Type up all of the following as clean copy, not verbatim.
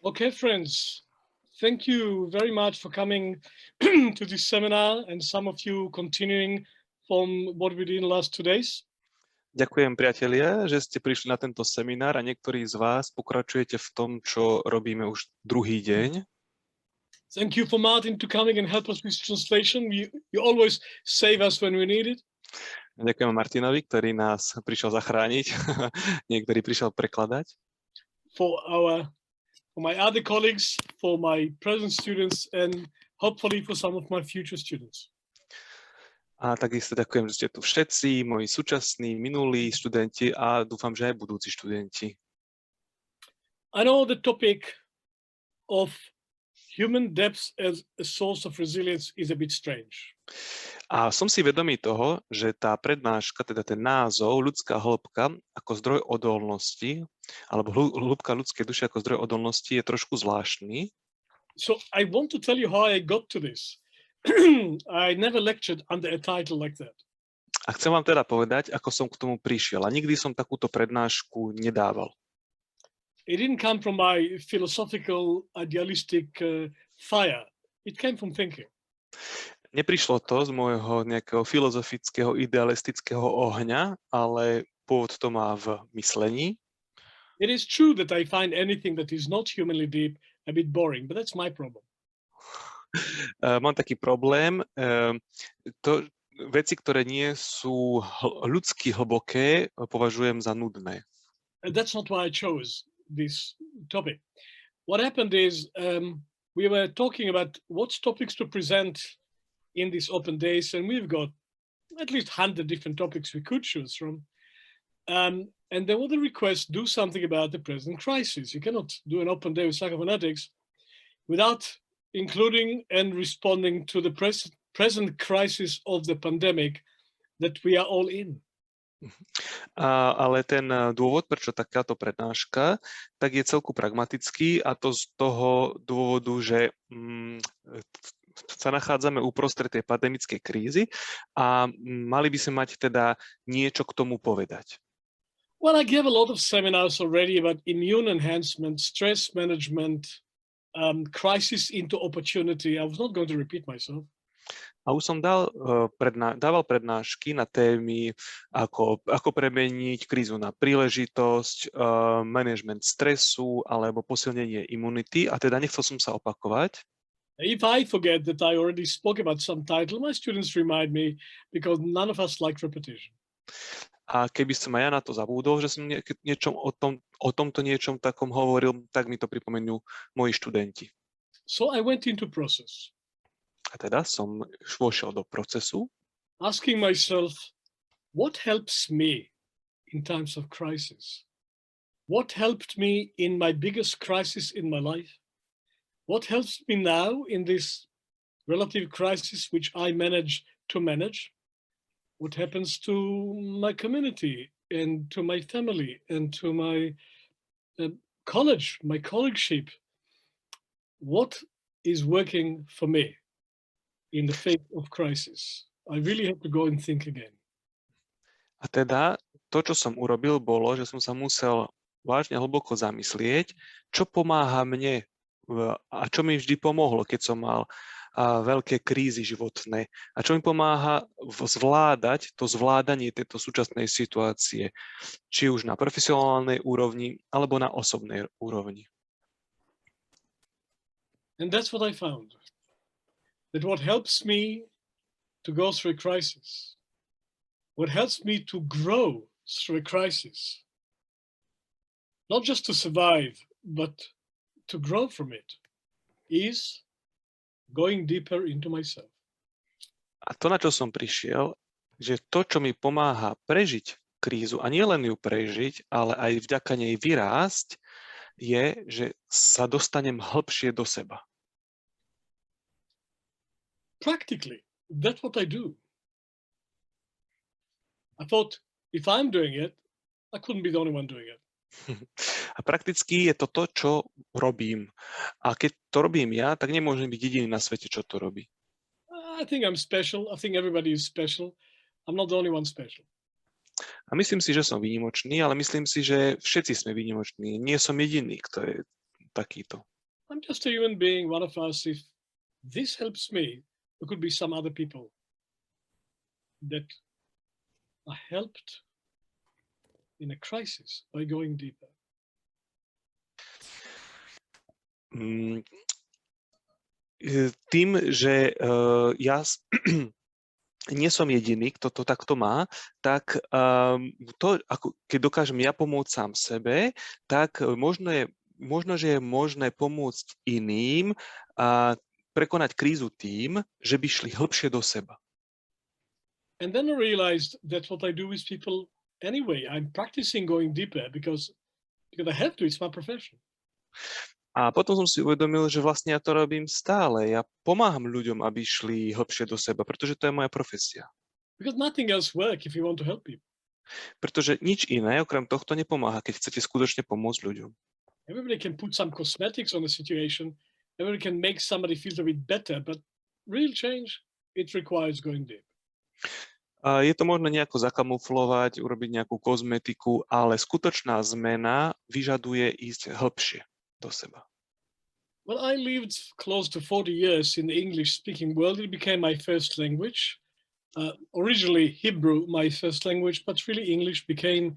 Okay, friends, thank you very much for coming to this seminar and some of you continuing from what we did in the last 2 days. Ďakujem, priatelia, že ste prišli na tento seminár a niektorí z vás pokračujete v tom, čo robíme už druhý deň. Thank you for Martin to coming and help us with translation. You always save us when we need it. Ďakujem Martinovi, ktorý nás prišiel zachrániť. Niektorý prišiel prekladať. For my other colleagues, for my present students, and hopefully for some of my future students. A takisto ďakujem, že ste tu všetci, moji súčasní, minulí študenti a dúfam, že aj budúci študenti. I know the topic of human depth as a source of resilience is a bit strange. A som si vedomý toho, že tá prednáška, teda ten názov, ľudská hĺbka ako zdroj odolnosti, alebo hĺbka ľudskej duše ako zdroj odolnosti je trošku zvláštny. So I want to tell you how I got to this. I never lectured under a title like that. A chcem vám teda povedať, ako som k tomu prišiel. A nikdy som takúto prednášku nedával. It didn't come from my philosophical, idealistic fire. It came from thinking. Neprišlo to z môjho nejakého filozofického, idealistického ohňa, ale pôvod to má v myslení. It is true that I find anything that is not humanly deep a bit boring, but that's my problem. Mám taký problém. Veci, ktoré nie sú ľudsky hlboké, považujem za nudné. And that's not why I chose this topic. What happened is we were talking about what topics to present in these open days, and we've got at least 100 different topics we could choose from. And there was a request, do something about the present crisis. You cannot do an open day with psychophonetics without including and responding to the present crisis of the pandemic that we are all in. Ale ten dôvod, prečo takáto prednáška, tak je celku pragmatický a to z toho dôvodu, že sa nachádzame uprostred tej pandemickej krízy a mali by sme mať teda niečo k tomu povedať. Well, I gave a lot of seminars already about immune enhancement, stress management, crisis into opportunity. I was not going to repeat myself. A už som dával prednášky na témy, ako premeniť krízu na príležitosť, management stresu alebo posilnenie imunity. A teda nechcel som sa opakovať. If I forget that I already spoke about some title, my students remind me because none of us like repetition. A keby som aj ja na to zabúdol, že som o tomto niečom takom hovoril, tak mi to pripomenú moji študenti. So I went into process. A teda som vošiel do procesu. Asking myself, what helps me in times of crisis? What helped me in my biggest crisis in my life? What helps me now in this relative crisis which I manage to manage? What happens to my community and to my family and to my college, my colleagueship? What is working for me in the face of crisis? I really have to go and think again. A teda to, čo som urobil, bolo, že som sa musel vážne hlboko zamyslieť, čo pomáha mne a čo mi vždy pomohlo, keď som mal veľké krízy životné a čo mi pomáha zvládať to zvládanie tejto súčasnej situácie, či už na profesionálnej úrovni alebo na osobnej úrovni. And that's what I found. That what helps me to go through a crisis, what helps me to grow through a crisis, not just to survive, but to grow from it, is going deeper into myself. A to, na čo som prišiel, že to, čo mi pomáha prežiť krízu, a nie len ju prežiť, ale aj vďaka nej vyrásť, je, že sa dostanem hlbšie do seba. Practically, that's what I do. I thought, if I'm doing it, I couldn't be the only one doing it. A prakticky je to to, čo robím. A keď to robím ja, tak nemôžem byť jediný na svete, čo to robí. I think I'm special. I think everybody is special. I'm not the only one special. A myslím si, že som výnimočný, ale myslím si, že všetci sme výnimoční. Nie som jediný, kto je takýto. I'm just a human being, one of us. If this helps me, there could be some other people that are helped in a crisis by going deeper. Tým, že ja nie som jediný, kto to takto má, tak keď dokážem ja pomôcť sám sebe, tak možno, že je možné pomôcť iným a prekonať krízu tým, že by šli hlbšie do seba. And then I realized that's what I do with people anyway. I'm practicing going deeper because I have to, it's my profession. A potom som si uvedomil, že vlastne ja to robím stále. Ja pomáham ľuďom, aby šli hlbšie do seba, pretože to je moja profesia. Because nothing else works if you want to help people. Pretože nič iné okrem tohto nepomáha, keď chcete skutočne pomôcť ľuďom. Everybody can put some cosmetics on the situation. Everybody can make somebody feel a bit better, but real change, it requires going deep. Je to možné nejako zakamuflovať, urobiť nejakú kozmetiku, ale skutočná zmena vyžaduje ísť hlbšie do seba. Well, I lived close to 40 years in the English-speaking world. It became my first language. Originally Hebrew, my first language, but really English became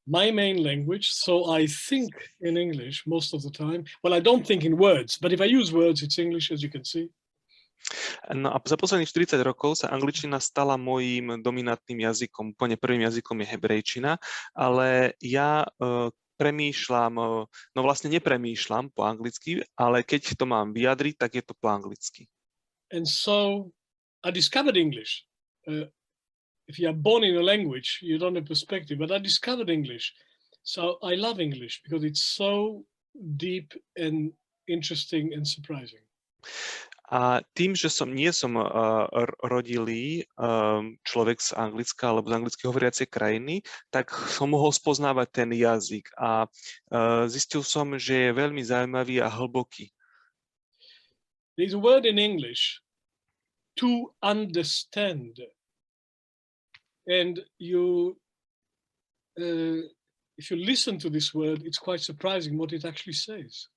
my main language. So I think in English most of the time. Well, I don't think in words, but if I use words, it's English, as you can see. No a za posledných 40 rokov sa angličtina stala mojím dominantným jazykom. Úplne prvým jazykom je hebrejčina, ale ja premýšľam, no vlastne nepremýšľam po anglicky, ale keď to mám vyjadriť, tak je to po anglicky. And so I discovered English. If you are born in a language, you don't have perspective, but I discovered English. So I love English because it's so deep and interesting and surprising. A tým, že nie som rodilý človek z Anglicka alebo z anglicky hovoriacej krajiny, tak som mohol spoznávať ten jazyk a zistil som, že je veľmi zaujímavý a hlboký. There's a word in English, to understand. And if you listen to this word, it's quite surprising what it actually says.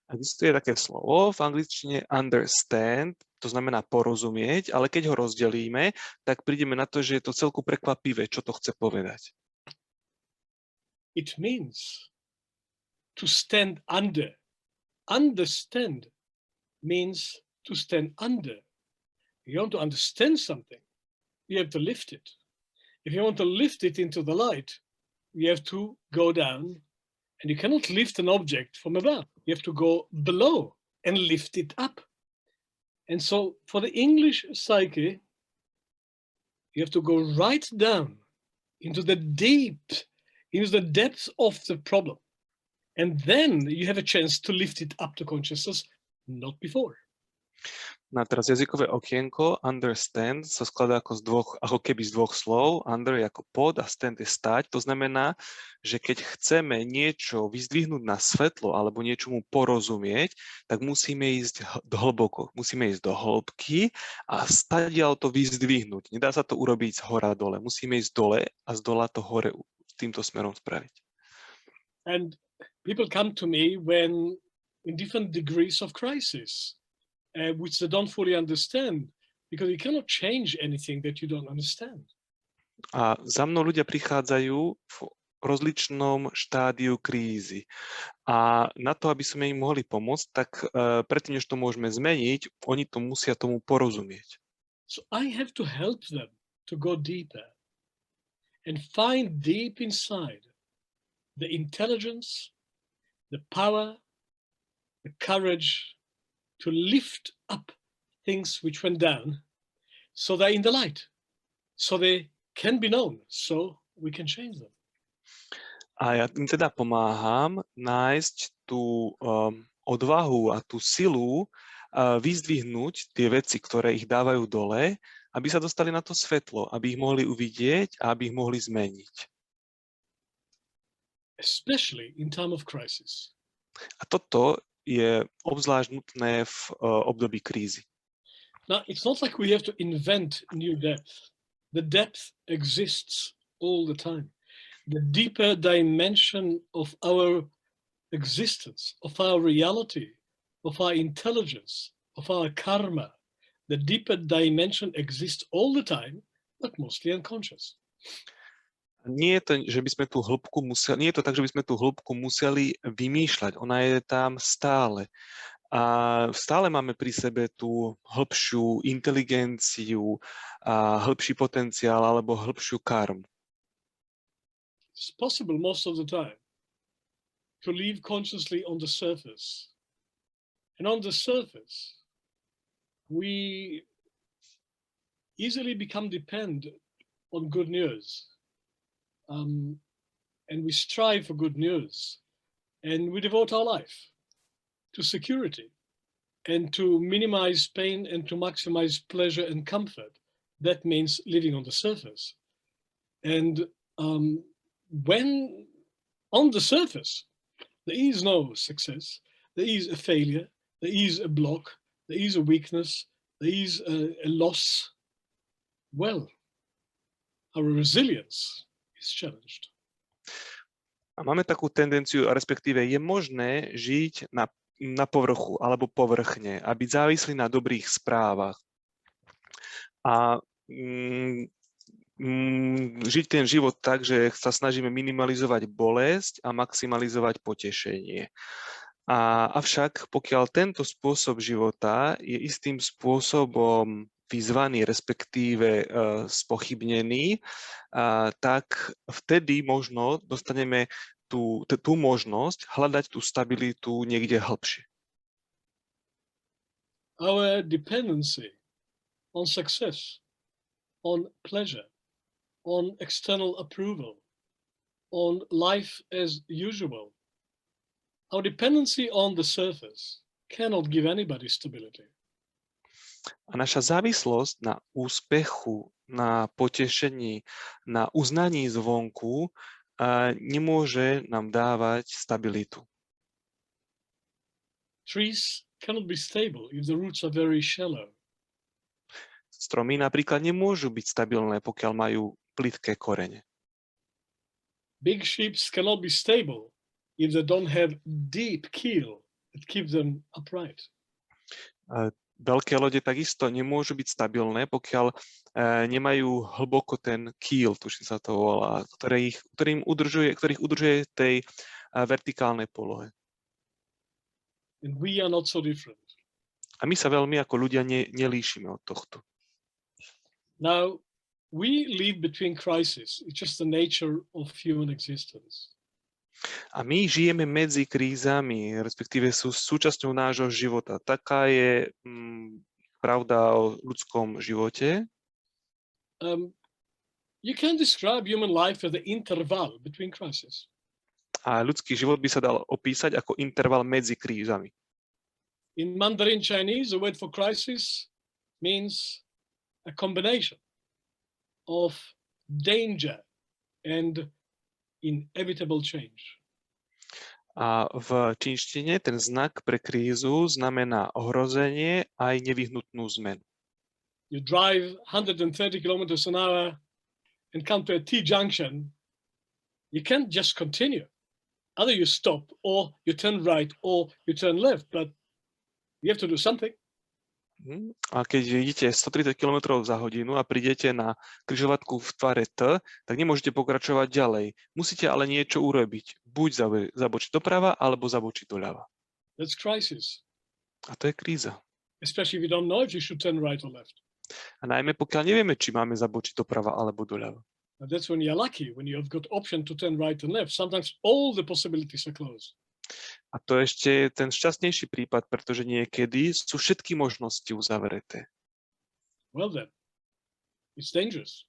Existuje také slovo v angličtine understand, to znamená porozumieť, ale keď ho rozdelíme, tak prídeme na to, že je to celku prekvapivé, čo to chce povedať. It means to stand under. Understand means to stand under. If you want to understand something, you have to lift it. If you want to lift it into the light, you have to go down. And you cannot lift an object from above. You have to go below and lift it up. And so for the English psyche, you have to go right down into the depths of the problem. And then you have a chance to lift it up to consciousness, not before. No a teraz jazykové okienko, understand, sa skladá ako keby z dvoch slov. Under je ako pod a stand je stať. To znamená, že keď chceme niečo vyzdvihnúť na svetlo alebo niečomu porozumieť, tak musíme ísť hlboko, musíme ísť do hĺbky a stadiaľ to vyzdvihnúť. Nedá sa to urobiť z hora dole. Musíme ísť dole a z dola to hore týmto smerom spraviť. And people come to me when in different degrees of crisis. Which they don't fully understand, because you cannot change anything that you don't understand. A za mnou ľudia prichádzajú v rozličnom štádiu krízy. A na to, aby sme im mohli pomôcť, tak predtým, než to môžeme zmeniť, oni to musia tomu porozumieť. So I have to help them to go deeper and find deep inside the intelligence, the power, the courage, to lift up things which went down so they're in the light, so they can be known, so we can change them. A ja im teda pomáham nájsť tú odvahu a tú silu vyzdvihnúť tie veci, ktoré ich dávajú dole, aby sa dostali na to svetlo, aby ich mohli uvidieť a aby ich mohli zmeniť. Especially in time of crisis. A toto je obzvlášť nutné v období krízy. Now, it's not like we have to invent new depth. The depth exists all the time. The deeper dimension of our existence, of our reality, of our intelligence, of our karma. The deeper dimension exists all the time, but mostly unconscious. Nie je to, že by sme tú hĺbku museli, nie je to tak, že by sme tú hĺbku museli vymýšľať. Ona je tam stále. A stále máme pri sebe tú hĺbšiu inteligenciu, a hĺbší potenciál alebo hĺbšiu karmu. It's possible most of the time to live consciously on the surface. And on the surface, we easily become dependent on good news. And we strive for good news. And we devote our life to security and to minimize pain and to maximize pleasure and comfort. That means living on the surface. And when on the surface, there is no success, there is a failure, there is a block, there is a weakness, there is a loss. Well, our resilience is challenged. A máme takú tendenciu, respektíve je možné žiť na povrchu alebo povrchne a byť závislý na dobrých správach. A žiť ten život tak, že sa snažíme minimalizovať bolesť a maximalizovať potešenie. Avšak pokiaľ tento spôsob života je istým spôsobom vyzvaný, respektíve spochybnený, tak vtedy možno dostaneme tú možnosť hľadať tú stabilitu niekde hlbšie. Our dependency on success, on pleasure, on external approval, on life as usual, our dependency on the surface cannot give anybody stability. A naša závislosť na úspechu, na potešení, na uznaní zvonku nemôže nám dávať stabilitu. Trees cannot be stable if the roots are very shallow. Stromy napríklad nemôžu byť stabilné, pokiaľ majú plitké korene. Big ships cannot be stable if they don't have deep keel that keeps them upright. Veľké lode takisto nemôžu byť stabilné, pokiaľ nemajú hlboko ten keel, tuším sa to volá, ktorých udržuje v tej vertikálnej polohe. And we are not so different. A my sa veľmi ako ľudia nelíšime od tohto. Now, we live between crises. It's just the nature of human existence. A my žijeme medzi krízami, respektíve sú súčasťou nášho života. Taká je pravda o ľudskom živote. You can describe human life as the interval between crises. A ľudský život by sa dal opísať ako interval medzi krízami. In Mandarin Chinese, the word for crisis means a combination of danger and inevitable change. A v čínštine ten znak pre krízu znamená ohrozenie aj nevyhnutnú zmenu. You drive 130 kilometers an hour and come to a T-junction. You can't just continue. Either you stop or you turn right or you turn left, but you have to do something. A keď idete 130 km za hodinu a prídete na križovatku v tvare T, tak nemôžete pokračovať ďalej. Musíte ale niečo urobiť. Buď zabočiť doprava, alebo zabočiť doľava. That's crisis. A to je kríza. Especially if you don't know if you should turn right or left. A najmä pokiaľ nevieme, či máme zabočiť doprava alebo doľava. And that's when you're lucky, when you've got option to turn right and left. Sometimes all the possibilities are closed. A to ešte je ten šťastnejší prípad, pretože niekedy sú všetky možnosti uzavreté. Well then, it's dangerous.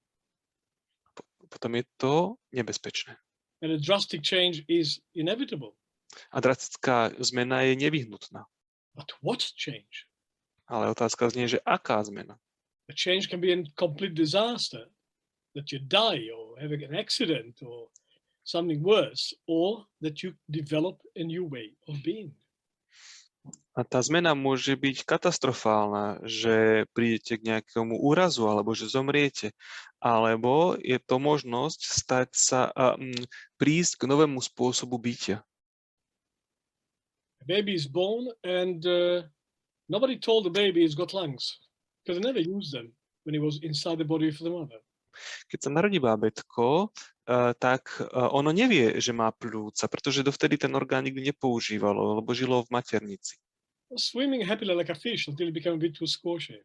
Potom je to nebezpečné. And a drastic change is inevitable. A drastická zmena je nevyhnutná. But what change? Ale otázka znie, že aká zmena? A change can be a complete disaster, that you die or have an accident or something worse, or that you develop a new way of being. A tá zmena môže byť katastrofálna, že prídete k nejakému úrazu, alebo že zomriete, alebo je to možnosť prísť k novému spôsobu bytia. A baby is born and nobody told the baby he's got lungs because they never used them when he was inside the body of the mother. Keď sa narodí bábätko, tak ono nevie, že má pľúca, pretože dovtedy ten orgán nikdy nepoužívalo, lebo žilo v maternici. Swimming happily like a fish until it became a bit too squashy.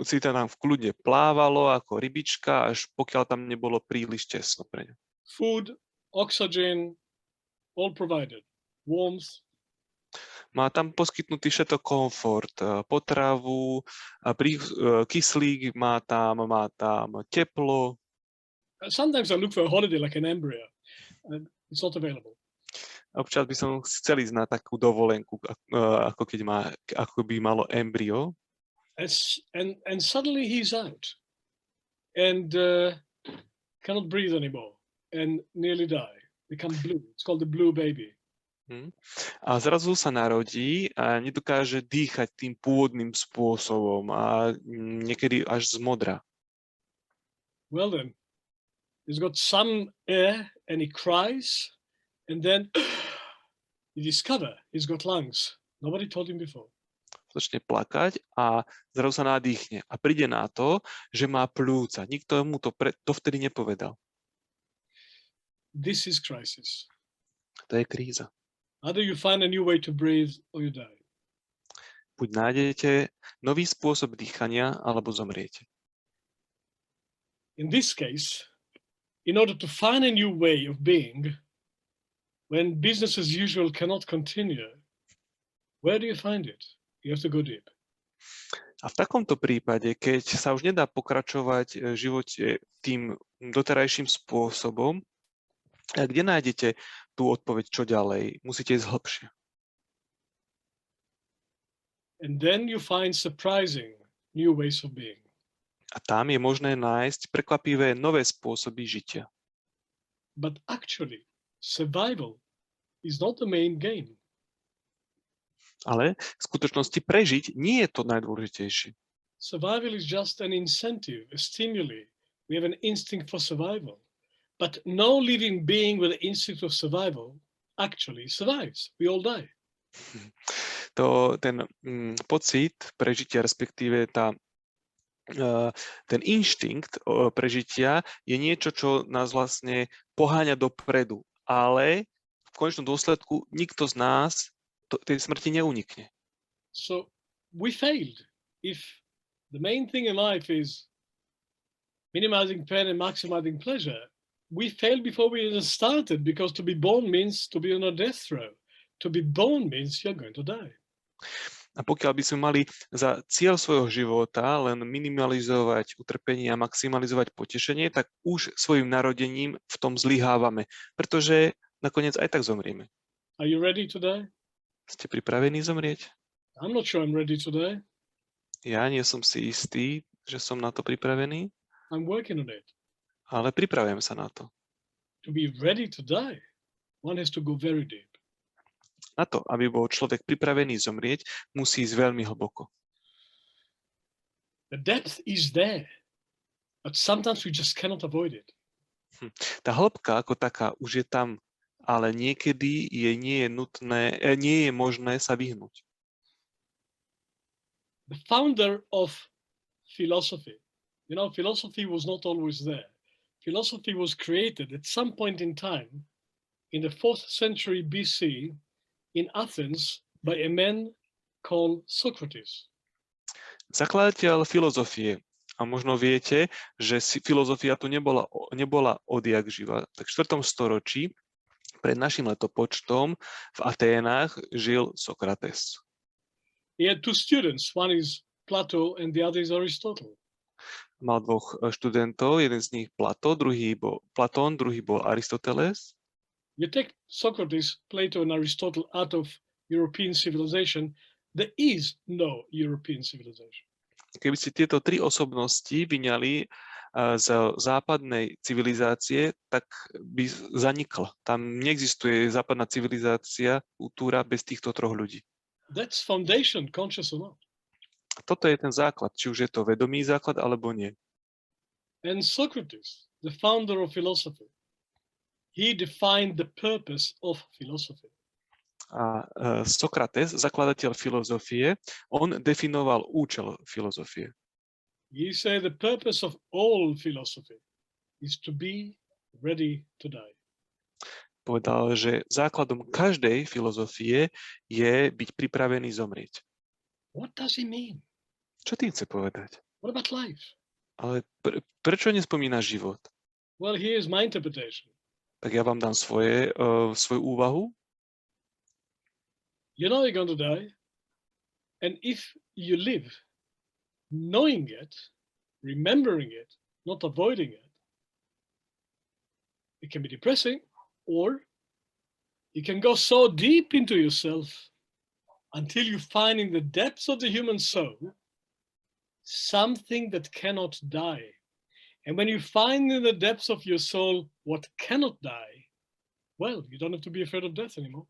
Si to nám v kľude plávalo ako rybička, až pokiaľ tam nebolo príliš tesno pre ňu. Food, oxygen, all provided. Warmth. Má tam poskytnutý všetko komfort, potravu, kyslík má tam teplo. Sometimes I look for a holiday like an embryo. It's not available. Občas by som chcel ísť na takú dovolenku, ako by malo embryo. And suddenly he's out and cannot breathe anymore and nearly die. Become blue. It's called the blue baby. A zrazu sa narodí a nedokáže dýchať tým pôvodným spôsobom a niekedy až zmodrá. Well then, he's got some air and he cries and then you discover he's got lungs. Nobody told him before. Začne plakať a zrazu sa nadýchne a príde na to, že má pľúca. Nikto mu to dovtedy nepovedal. This is crisis. To je kríza. Either you find a new way to breathe or you die. Buď nájdete nový spôsob dýchania, alebo zomriete. In this case, in order to find a new way of being, when business as usual cannot continue, where do you find it? You have to go deep. A v takomto prípade, keď sa už nedá pokračovať v živote tým doterajším spôsobom, kde nájdete tú odpoveď, čo ďalej? Musíte ísť hlbšie. And then you find surprising new ways of being. A tam je možné nájsť prekvapivé nové spôsoby žitia. But actually, survival is not the main game. Ale v skutočnosti prežiť nie je to najdôležitejšie. Survival is just an incentive, a stimuli. We have an instinct for survival. But no living being with the instinct of survival actually survives. We all die. Ten pocit prežitia, respektíve ten inštinkt prežitia je niečo, čo nás vlastne poháňa dopredu. Ale v konečnom dôsledku nikto z nás tej smrti neunikne. So we failed. If the main thing in life is minimizing pain and maximizing pleasure, we failed before we even started, because to be born means to be on a death row. To be born means you're going to die. A pokiaľ by sme mali za cieľ svojho života len minimalizovať utrpenie a maximalizovať potešenie, tak už svojim narodením v tom zlyhávame, pretože nakoniec aj tak zomrieme. Are you ready to die? Ste pripravení zomrieť? I'm not sure I'm ready to die. Ja nie som si istý, že som na to pripravený, I'm working on it. ale pripravujem sa na to. To be ready to die, one has to go very deep. Na to, aby bol človek pripravený zomrieť, musí ísť veľmi hlboko. The depth is there, but sometimes we just cannot avoid it. Tá hĺbka ako taká už je tam, ale niekedy nie je možné sa vyhnúť. The founder of philosophy, philosophy was not always there. Philosophy was created at some point in time in the 4th century BC in Athens by a man called Socrates. Zakladateľ filozofie. A možno viete, že filozofia tu nebola odjak živa. Tak v 4. storočí pred našim letopočtom v Aténach žil Sokrates. He had two students. One is Plato and the other is Aristotle. Mal dvoch študentov, jeden z nich Platón, druhý bol Aristoteles. You take Socrates, Plato and Aristotle out of European civilization, there is no European civilization. Keby ste tieto tri osobnosti vyňali z západnej civilizácie, tak by zanikla. Tam neexistuje západná civilizácia, kultúra bez týchto troch ľudí. That's foundation, conscious or not. Toto je ten základ, či už je to vedomý základ, alebo nie. And Socrates, the founder of philosophy, he defined the purpose of philosophy. A Sokrates, zakladateľ filozofie, on definoval účel filozofie. He said the purpose of all philosophy is to be ready to die. Povedal, že základom každej filozofie je byť pripravený zomrieť. What does he mean? Čo tým chce povedať? What about life? Ale prečo nespomína život? Well, here's my interpretation. Tak ja vám dám svoju úvahu. You know you're going to die. And if you live knowing it, remembering it, not avoiding it, it can be depressing, or you can go so deep into yourself until you find in the depths of the human soul something that cannot die. And when you find in the depths of your soul what cannot die, well, you don't have to be afraid of death anymore.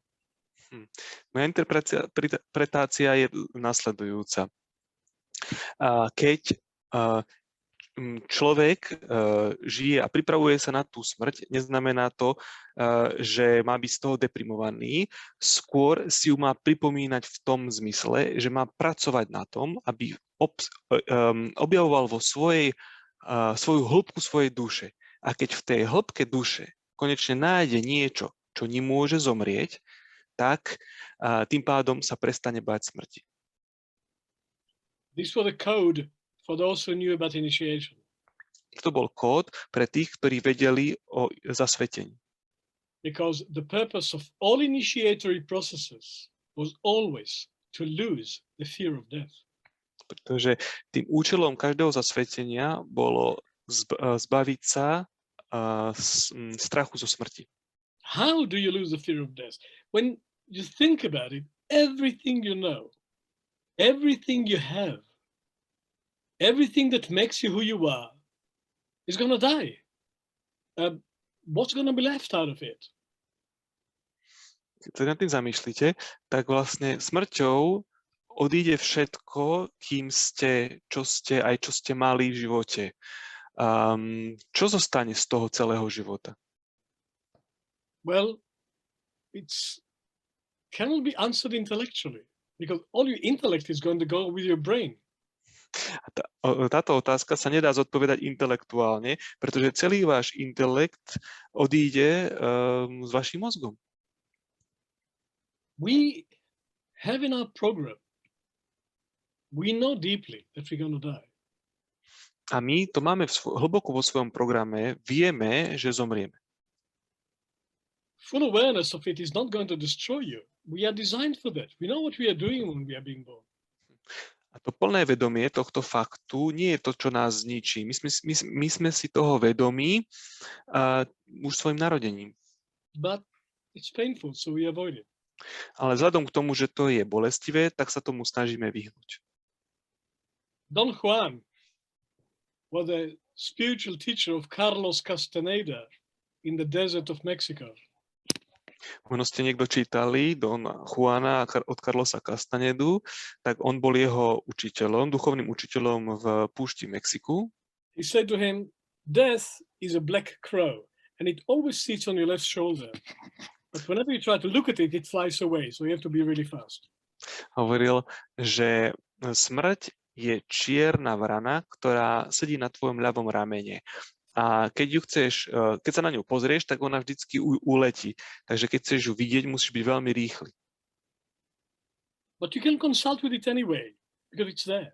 Moja interpretácia je nasledujúca. Keď človek žije a pripravuje sa na tú smrť, neznamená to, že má byť z toho deprimovaný, skôr si ju má pripomínať v tom zmysle, že má pracovať na tom, aby objavoval vo svoju hĺbku svojej duše. A keď v tej hĺbke duše konečne nájde niečo, čo nemôže zomrieť, tak tým pádom sa prestane báť smrti. This was the code for those who knew about initiation. To bol kód pre tých, ktorí vedeli o zasvetení. Because the purpose of all initiatory processes was always to lose the fear of death. Pretože tým účelom každého zasvetenia bolo zbaviť sa strachu zo smrti. How do you lose the fear of death? When you think about it, everything you know, everything you have, everything that makes you who you are is going to die. What's going to be left out of it? Keď sa nad tým zamýšľate, tak vlastne smrťou odíde všetko, kým ste, čo ste mali v živote. Čo zostane z toho celého života? Well, it cannot be answered intellectually because all your intellect is going to go with your brain. Táto otázka sa nedá zodpovedať intelektuálne, pretože celý váš intelekt odíde s vašim mozgom. We have in our program, we know deeply that we're going to die. A my to máme hlboko vo svojom programe, vieme, že zomrieme. Full awareness of it is not going to destroy you. We are designed for that. We know what we are doing when we are being born. A to plné vedomie tohto faktu nie je to, čo nás zničí. My sme si toho vedomí už svojim narodením. But it's painful, so we avoid it. Ale vzhľadom k tomu, že to je bolestivé, tak sa tomu snažíme vyhnúť. Don Juan was a spiritual teacher of Carlos Castaneda in the desert of Mexico. Možno ste niekto čítali Don Juana od Carlosa Castanedu, tak on bol jeho učiteľom, duchovným učiteľom v púšti Mexiku. He said to him, death is a black crow and it always sits on your left shoulder. But whenever you try to look at it, it flies away. So you have to be really fast. Hovoril, že smrť je čierna vrana, ktorá sedí na tvojom ľavom ramene. A keď sa na ňu pozrieš, tak ona vždycky uletí. Takže keď chceš ju vidieť, musíš byť veľmi rýchly. But you can consult with it anyway, because it's there.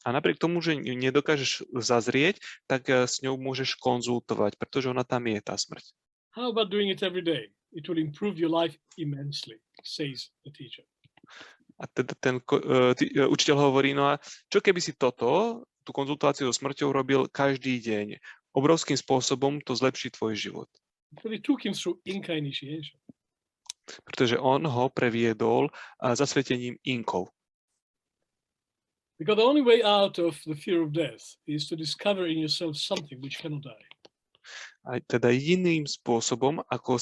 A napriek tomu, že ju nedokážeš zazrieť, tak s ňou môžeš konzultovať, pretože ona tam je, tá smrť. How about doing it every day? It will improve your life immensely, says the teacher. A teda ten učiteľ hovorí, no a čo keby si tú konzultáciu so smrťou robil každý deň? Obrovským spôsobom to zlepší tvoj život. But it took him through Inca initiation. Pretože on ho previedol zasvetením Inkov. Because the only way out of the fear of death is to discover in yourself something which cannot die. A teda jediným spôsobom, ako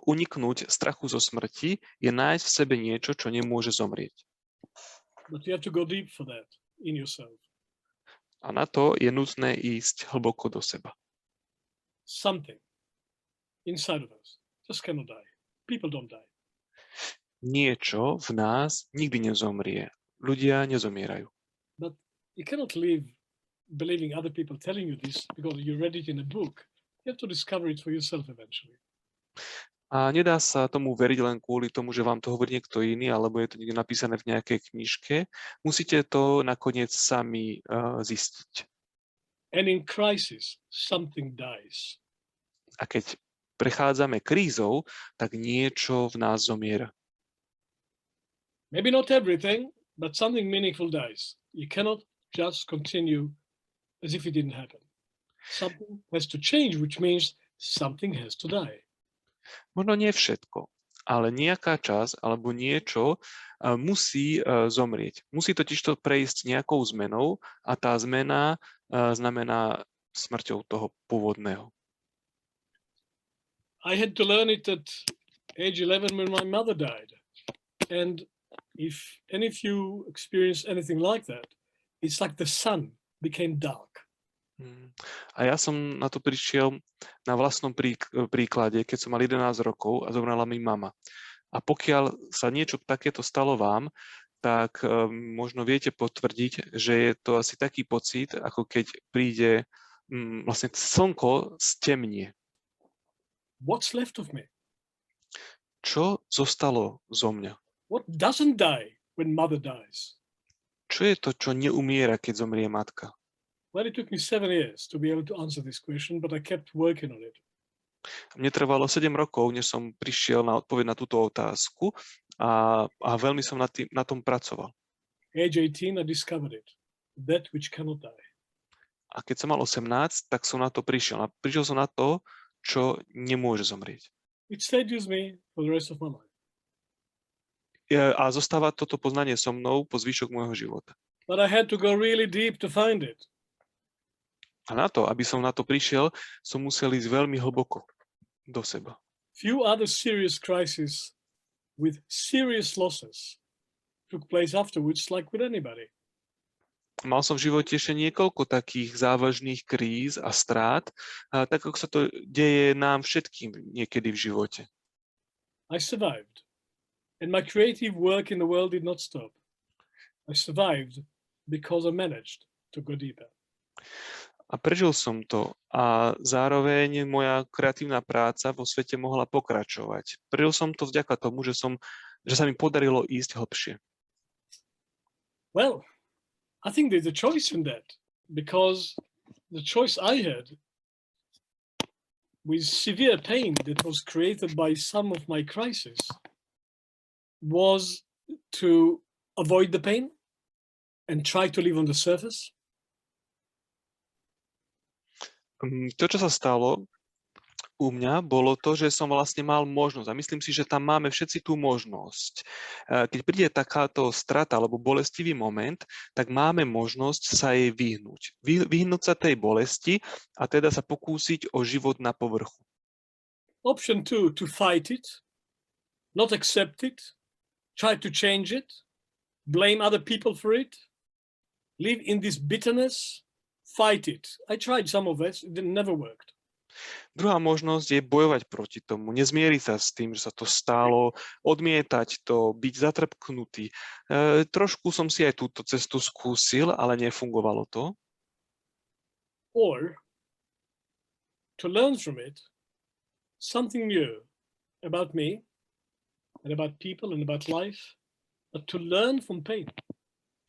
uniknúť strachu zo smrti, je nájsť v sebe niečo, čo nemôže zomrieť. But you have to go deep for that in yourself. A na to je nutné ísť hlboko do seba. Something inside of us just cannot die. People don't die. niečo v nás nikdy nezomrie. Ľudia nezomierajú. But you cannot live believing other people telling you this because you read it in a book. You have to discover it for yourself eventually. A nedá sa tomu veriť len kvôli tomu, že vám to hovorí niekto iný, alebo je to niekde napísané v nejakej knižke. Musíte to nakoniec sami zistiť. And in crisis, something dies. A keď prechádzame krízou, tak niečo v nás zomiera. Maybe not everything, but something meaningful dies. You cannot just continue as if it didn't happen. Something has to change, which means something has to die. Možno nie všetko, ale nejaká časť alebo niečo musí zomrieť. Musí totižto prejsť nejakou zmenou a tá zmena znamená smrťou toho pôvodného. I had to learn it at age 11 when my mother died. And if any of you experience anything like that, it's like the sun became dark. A ja som na to prišiel na vlastnom príklade, keď som mal 11 rokov a zomrela mi mama. A pokiaľ sa niečo takéto stalo vám, tak možno viete potvrdiť, že je to asi taký pocit, ako keď príde vlastne slnko stemnie. What's left of me? Čo zostalo zo mňa? What doesn't die when mother dies? Čo je to, čo neumiera, keď zomrie matka? Well, it took me 7 years to be able to answer this question, but I kept working on it. Mne trvalo 7 rokov, než som prišiel na odpoveď na túto otázku a veľmi som na tom pracoval. Age 18, I discovered it. That which cannot die. A keď som mal 18, tak som na to prišiel. A prišiel som na to, čo nemôže zomrieť. It stayed with me for the rest of my life. A zostáva toto poznanie so mnou po zvyšok môjho života. But I had to go really deep to find it. A na to, aby som na to prišiel, som musel ísť veľmi hlboko do seba. Few other serious crises with serious losses took place afterwards, like with anybody. Mal som v živote ešte niekoľko takých závažných kríz a strát, tak ako sa to deje nám všetkým niekedy v živote. I survived, and my creative work in the world did not stop. I survived because I managed to go deeper. A prežil som to a zároveň moja kreatívna práca vo svete mohla pokračovať. Prežil som to vďaka tomu, že sa mi podarilo ísť hlbšie. Well, I think there's a choice in that, because the choice I had with severe pain that was created by some of my crises was to avoid the pain and try to live on the surface. To, čo sa stalo u mňa, bolo to, že som vlastne mal možnosť. A myslím si, že tam máme všetci tú možnosť. Keď príde takáto strata alebo bolestivý moment, tak máme možnosť sa jej vyhnúť. Vyhnúť sa tej bolesti a teda sa pokúsiť o život na povrchu. Option 2, to fight it, not accept it, try to change it, blame other people for it, live in this bitterness, fight it. I tried some of it, it never worked. Druhá možnosť je bojovať proti tomu, nezmieriť sa s tým, že sa to stalo, odmietať to, byť zatrpknutý. Trošku som si aj túto cestu skúsil, ale nefungovalo to. Or to learn from it something new about me and about people and about life, but to learn from pain,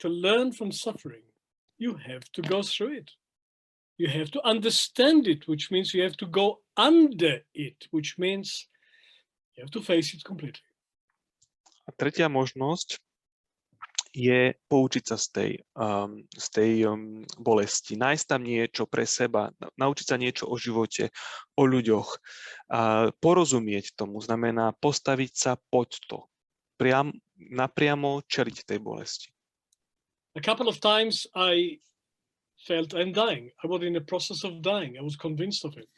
to learn from suffering, you have to go through it. You have to understand it, which means you have to go under it, which means you have to face it completely. A tretia možnosť je poučiť sa z tej bolesti, nájsť tam niečo pre seba, naučiť sa niečo o živote, o ľuďoch, porozumieť tomu, znamená postaviť sa pod to, napriamo čeliť tej bolesti. A couple of times I felt I'm dying. I was in the process of dying. I was convinced of it.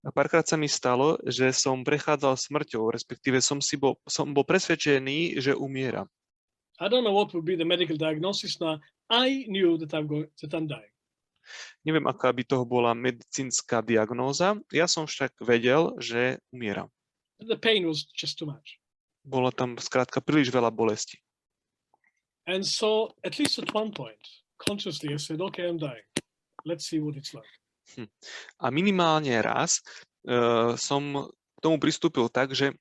A párkrát sa mi stalo, že som prechádzal smrťou, respektíve som bol presvedčený, že umieram. I don't know what would be the medical diagnosis now. I knew that I'm dying. Neviem, aká by toho bola medicínska diagnóza. Ja som však vedel, že umieram. The pain was just too much. Bolo tam skrátka príliš veľa bolesti. And so, at least at one point, consciously, I said, okay, I'm dying. Let's see what it's like. A minimálne raz som k tomu pristúpil tak, že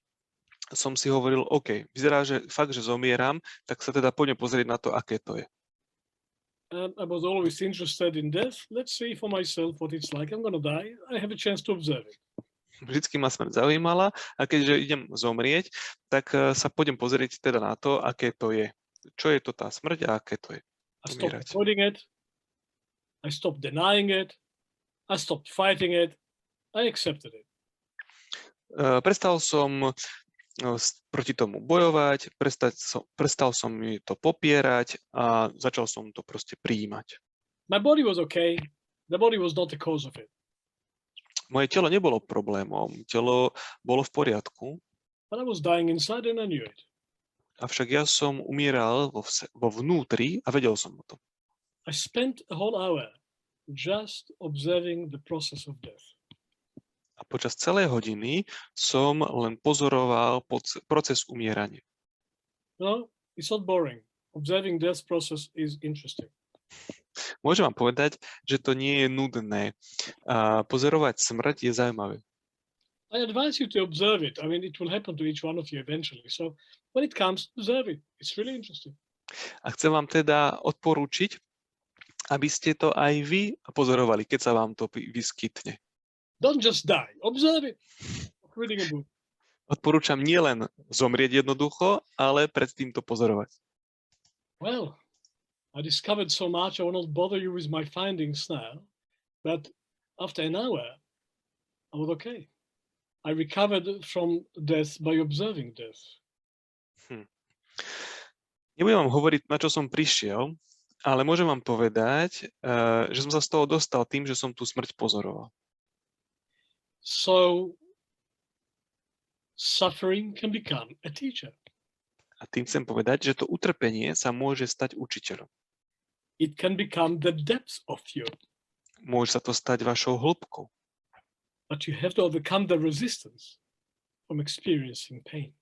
som si hovoril, OK, vyzerá, že fakt, že zomieram, tak sa teda poďme pozrieť na to, aké to je. And I was always interested in death. Let's see for myself what it's like. I'm going to die. I have a chance to observe it. Vždycky ma smrť zaujímala a keďže idem zomrieť, tak sa pôjdem pozrieť teda na to, aké to je. Čo je to tá smrť a aké to je I stopped umierať. avoiding it. I stopped denying it. I stopped fighting it. I accepted it. Prestal som proti tomu bojovať, prestal som mi to popierať a začal som to proste prijímať. My body was okay. The body was not the cause of it. Moje telo nebolo problémom, telo bolo v poriadku, But I was dying inside and I knew it. avšak ja som umieral vo vnútri a vedel som o tom. I spent a whole hour just observing the process of death. A počas celej hodiny som len pozoroval proces umierania. No, it's not boring. Observing death process is interesting. Môžem vám povedať, že to nie je nudné. Pozorovať smrť je zaujímavé. I advise you to observe it. I mean, it will happen to each one of you eventually. So when it comes, observe it. It's really interesting. A chcem vám teda odporúčiť, aby ste to aj vy pozorovali, keď sa vám to vyskytne. Don't just die. Observe it. Reading a book. Odporúčam nielen zomrieť jednoducho, ale predtým to pozorovať. Well, I discovered so much. I will not bother you with my findings now. But after an hour, I was okay. I recovered from death by observing death. Nebudem vám hovoriť, na čo som prišiel, ale môžem vám povedať, že som sa z toho dostal tým, že som tú smrť pozoroval. So suffering can become a teacher. A tým chcem povedať, že to utrpenie sa môže stať učiteľom. It can become the depth of you. Môže sa to stať vašou hĺbkou. But you have to overcome the resistance from experiencing pain.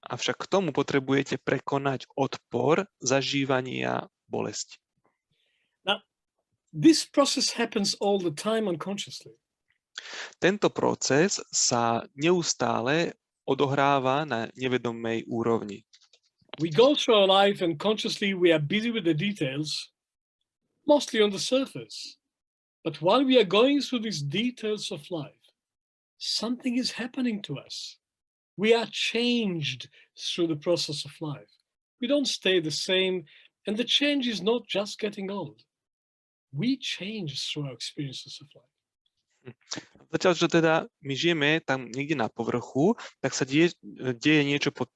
Avšak k tomu potrebujete prekonať odpor zažívania bolesti. Now, this process happens all the time unconsciously. Tento proces sa neustále odohráva na nevedomej úrovni. We go through our life and consciously we are busy with the details, mostly on the surface. But while we are going through these details of life, something is happening to us. We are changed through the process of life. We don't stay the same, and the change is not just getting old. We change through our experiences of life. Zatiaľ, že teda my žijeme tam niekde na povrchu, tak sa deje niečo pod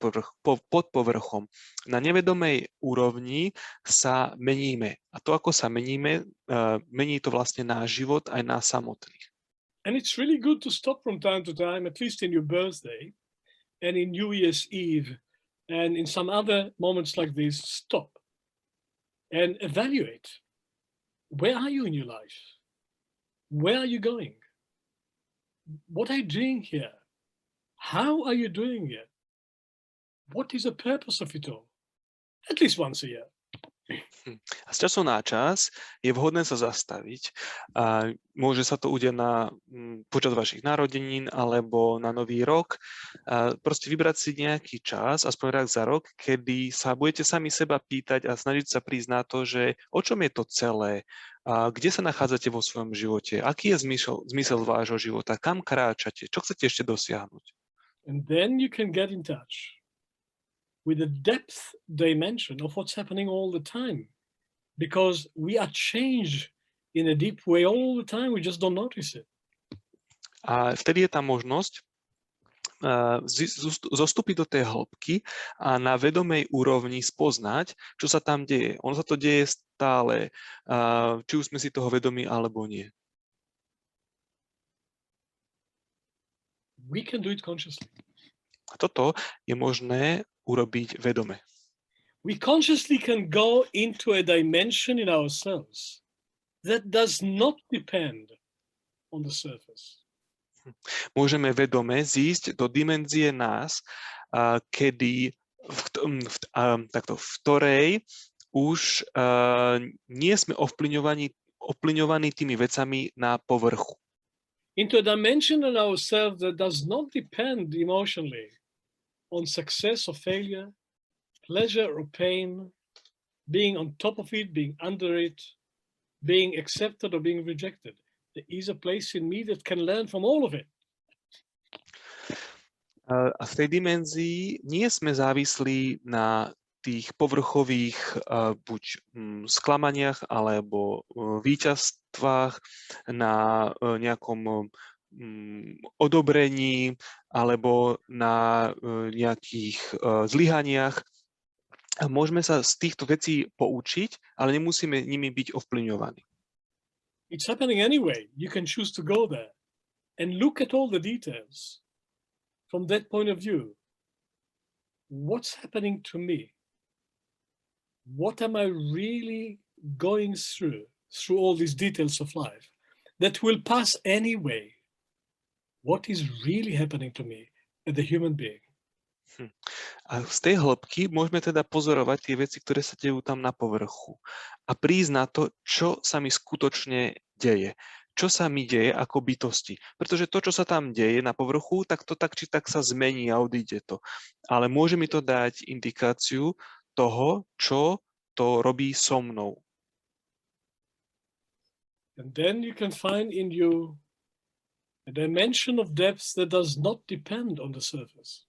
povrchom. Na nevedomej úrovni sa meníme. A to, ako sa meníme, mení to vlastne náš život aj nás samotných. And it's really good to stop from time to time, at least in your birthday and in New Year's Eve and in some other moments like this, stop and evaluate. Where are you in your life? Where are you going? What are you doing here? How are you doing it? What is the purpose of it all? At least once a year. A z času na čas je vhodné sa zastaviť. A môže sa to udiať počas vašich narodenín alebo na nový rok. A proste vybrať si nejaký čas, aspoň raz za rok, kedy sa budete sami seba pýtať a snažiť sa prísť na to, že o čom je to celé, a kde sa nachádzate vo svojom živote, aký je zmysel vášho života, kam kráčate, čo chcete ešte dosiahnuť. And then you can get in touch with the depth dimension of what's happening all the time. Because we are changed in a deep way all the time, we just don't notice it. A vtedy je tá možnosť zostúpiť do tej hĺbky a na vedomej úrovni spoznať, čo sa tam deje. Ono sa to deje stále, či už sme si toho vedomí, alebo nie. We can do it consciously. A toto je možné urobiť vedome. We consciously can go into a dimension in ourselves that does not depend on the surface. Môžeme vedome zísť do dimenzie nás, kedy v ktorej už nie sme ovplyvňovaní tými vecami na povrchu. Into a dimension in ourselves that does not depend emotionally on success or failure, pleasure or pain, being on top of it, being under it, being accepted or being rejected. There is a place in me that can learn from all of it. A v tej dimenzii nie sme závislí na tých povrchových buď sklamaniach alebo víťazstvách, na nejakom odobrení alebo na nejakých zlyhaniach. Môžeme sa z týchto vecí poučiť, ale nemusíme nimi byť ovplyvňovaní. It's happening anyway. You can choose to go there and look at all the details from that point of view. What's happening to me? What am I really going through all these details of life that will pass anyway? What is really happening to me as a human being? A z tej hĺbky môžeme teda pozorovať tie veci, ktoré sa dejú tam na povrchu a prísť na to, čo sa mi skutočne deje. Čo sa mi deje ako bytosti. Pretože to, čo sa tam deje na povrchu, tak to tak či tak sa zmení a odíde to. Ale môže mi to dať indikáciu toho, čo to robí so mnou. And then you can find in you a dimension of depth that does not depend on the surface.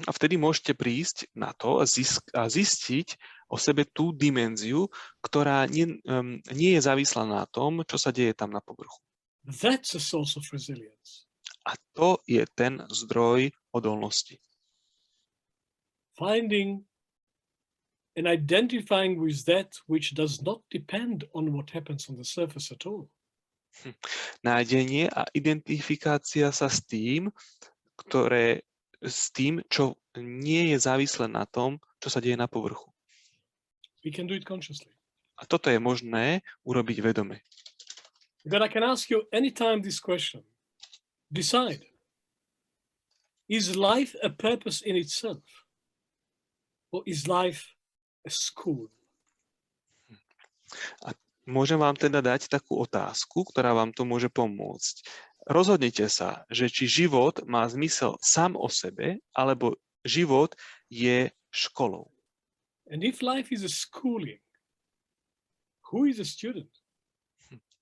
A vtedy môžete prísť na to a zistiť o sebe tú dimenziu, ktorá nie je závislá na tom, čo sa deje tam na povrchu. That's a source of resilience. A to je ten zdroj odolnosti. Finding and identifying with that which does not depend on what happens on the surface at all. Nájdenie a identifikácia sa s tým, čo nie je závislé na tom, čo sa deje na povrchu. We can do it consciously. A toto je možné urobiť vedome. But I can ask you anytime this question. Decide. Is life a purpose in itself? Or is life a school? A môžem vám teda dať takú otázku, ktorá vám to môže pomôcť. Rozhodnite sa, že či život má zmysel sám o sebe, alebo život je školou. And if life is a schooling, who is a student?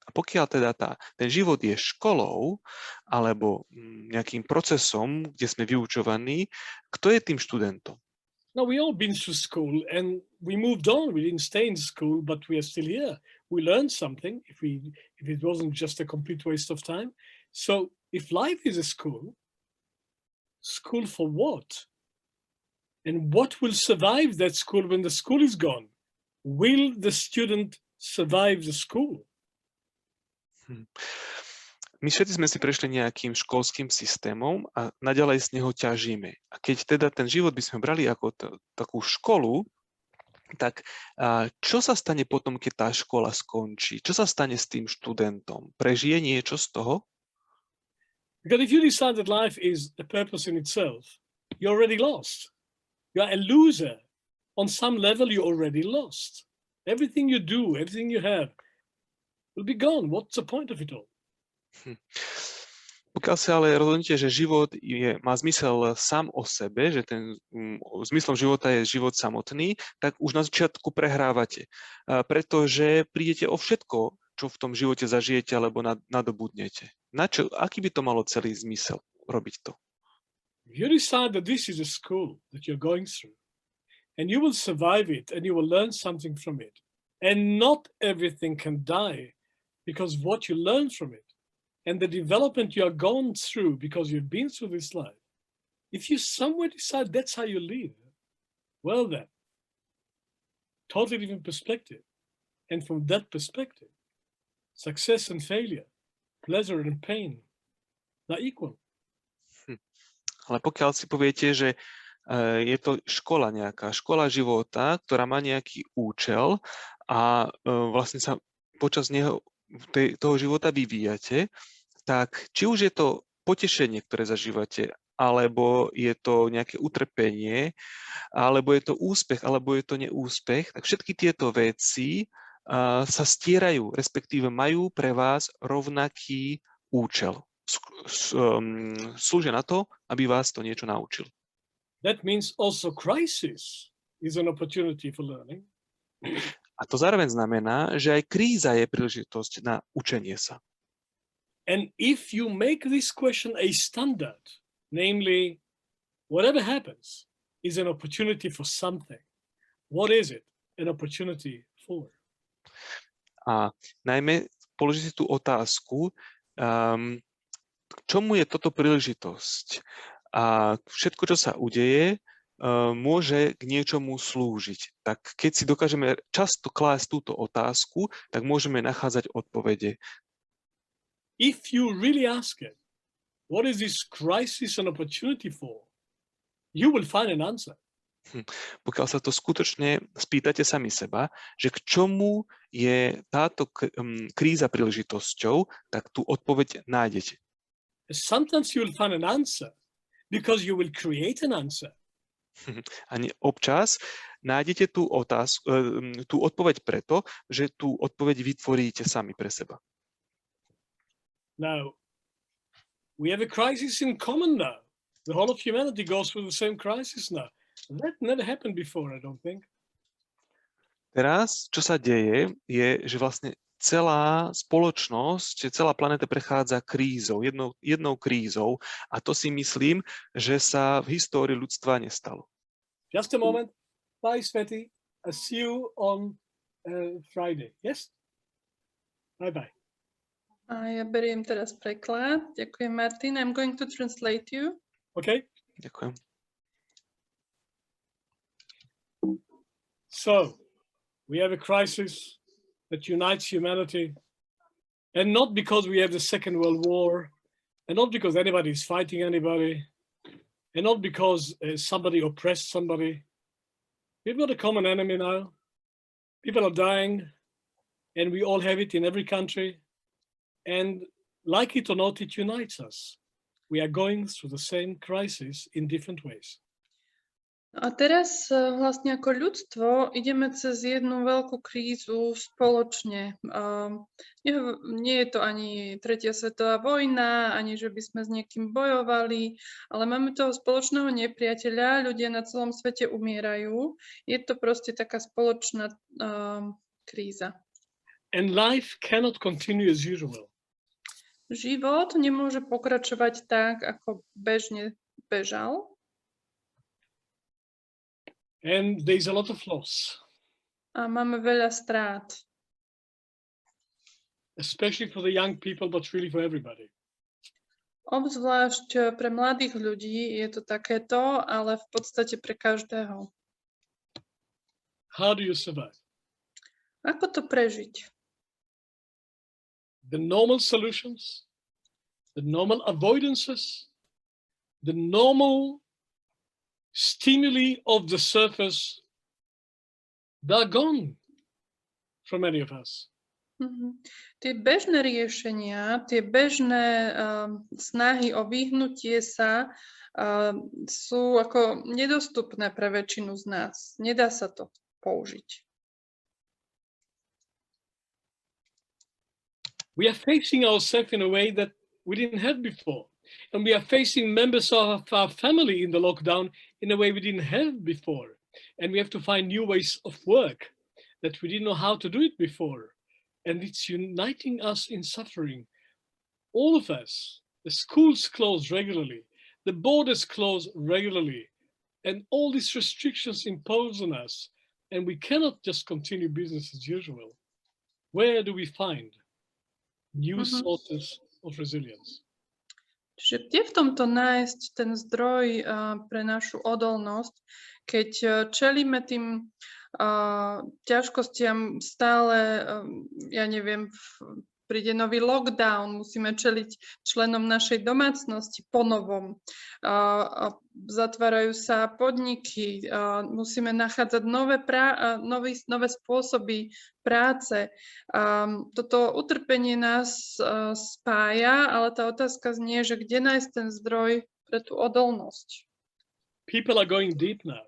A pokiaľ teda ten život je školou, alebo nejakým procesom, kde sme vyučovaní, kto je tým študentom? Now, we all been through school and we moved on. We didn't stay in school, but we are still here. We learned something if it wasn't just a complete waste of time. So if life is a school for what? And what will survive that school when the school is gone? Will the student survive the school? My všetci sme si prešli nejakým školským systémom a naďalej z neho ťažíme. A keď teda ten život by sme brali ako takú školu, tak čo sa stane potom, keď tá škola skončí? Čo sa stane s tým študentom? Prežije niečo z toho? Because if you decide that life is a purpose in itself, you're already lost. You are a loser. On some level, you're already lost. Everything you do, everything you have will be gone. What's the point of it all? Pokiaľ sa ale rozhodnete, že život má zmysel sám o sebe, že ten zmyslom života je život samotný, tak už na začiatku prehrávate. Pretože prídete o všetko, čo v tom živote zažijete alebo nadobudnete. Aký by to malo celý zmysel robiť to? You decide that this is a school that you're going through, and you will survive it, and you will learn something from it. And not everything can die because what you learn from it and the development you are going through because you've been through this life. If you somewhere decide that's how you live, well then, totally different perspective. And from that perspective, success and failure, pleasure and pain, are equal. Ale pokiaľ si poviete, že je to škola nejaká, škola života, ktorá má nejaký účel a vlastne sa počas toho života vyvíjate, tak či už je to potešenie, ktoré zažívate, alebo je to nejaké utrpenie, alebo je to úspech, alebo je to neúspech, tak všetky tieto veci sa stierajú, respektíve majú pre vás rovnaký účel. Slúžia na to, aby vás to niečo naučil. That means also crisis is an opportunity for learning. A to zároveň znamená, že aj kríza je príležitosť na učenie sa. And if you make this question a standard, namely, whatever happens is an opportunity for something, what is it an opportunity for? A najmä položiť si tú otázku, k čomu je toto príležitosť? A všetko, čo sa udeje, môže k niečomu slúžiť. Tak keď si dokážeme často klásť túto otázku, tak môžeme nachádzať odpovede. If you really ask it, what is this crisis an opportunity for? You will find an answer. Pokiaľ sa to skutočne spýtate sami seba, že k čomu je táto kríza príležitosťou, tak tú odpoveď nájdete. Sometimes you will find an answer because you will create an answer. Ani občas nájdete tú odpoveď preto, že tú odpoveď vytvoríte sami pre seba. Now, we have a crisis in common now. The whole of humanity goes through the same crisis now. That never happened before, I don't think. Teraz, čo sa deje, je, že vlastne celá spoločnosť, celá planéta prechádza krízou, jednou krízou a to si myslím, že sa v histórii ľudstva nestalo. Just a moment. Bye, Sveti. I'll see you on Friday. Yes? Bye-bye. A ja beriem teraz preklad. Ďakujem, Martin. I'm going to translate you. Okay? Ďakujem. So, we have a crisis that unites humanity, and not because we have the Second World War, and not because anybody is fighting anybody, and not because somebody oppressed somebody. We've got a common enemy now. People are dying, and we all have it in every country. And like it or not, it unites us. We are going through the same crisis in different ways. A teraz vlastne ako ľudstvo ideme cez jednu veľkú krízu spoločne. Nie je to ani tretia svetová vojna, ani že by sme s niekým bojovali, ale máme toho spoločného nepriateľa, ľudia na celom svete umierajú. Je to proste taká spoločná kríza. And life cannot continue as usual. Život nemôže pokračovať tak, ako bežne bežal. And there's a lot of loss. A máme veľa strát. Especially for the young people, but really for everybody. Obzvlášť pre mladých ľudí je to takéto, ale v podstate pre každého. How do you survive? Ako to prežiť? The normal solutions, the normal avoidances, the normal stimuli of the surface, they're gone for many of us. Tie bežné riešenia, tie bežné snahy o vyhnutie sa sú ako nedostupné pre väčšinu z nás. Nedá sa to použiť. We are facing ourselves in a way that we didn't have before. And we are facing members of our family in the lockdown in a way we didn't have before. And we have to find new ways of work that we didn't know how to do it before. And it's uniting us in suffering. All of us. The schools close regularly. The borders close regularly. And all these restrictions imposed on us. And we cannot just continue business as usual. Where do we find new sources of resilience? Čiže kde v tomto nájsť ten zdroj pre našu odolnosť, keď čelíme tým ťažkostiam stále, ja neviem, príde nový lockdown, musíme čeliť členom našej domácnosti po novom, zatvárajú sa podniky, musíme nachádzať nové spôsoby práce. Toto utrpenie nás spája, ale tá otázka znie, že kde nájsť ten zdroj pre tú odolnosť. People are going deep now,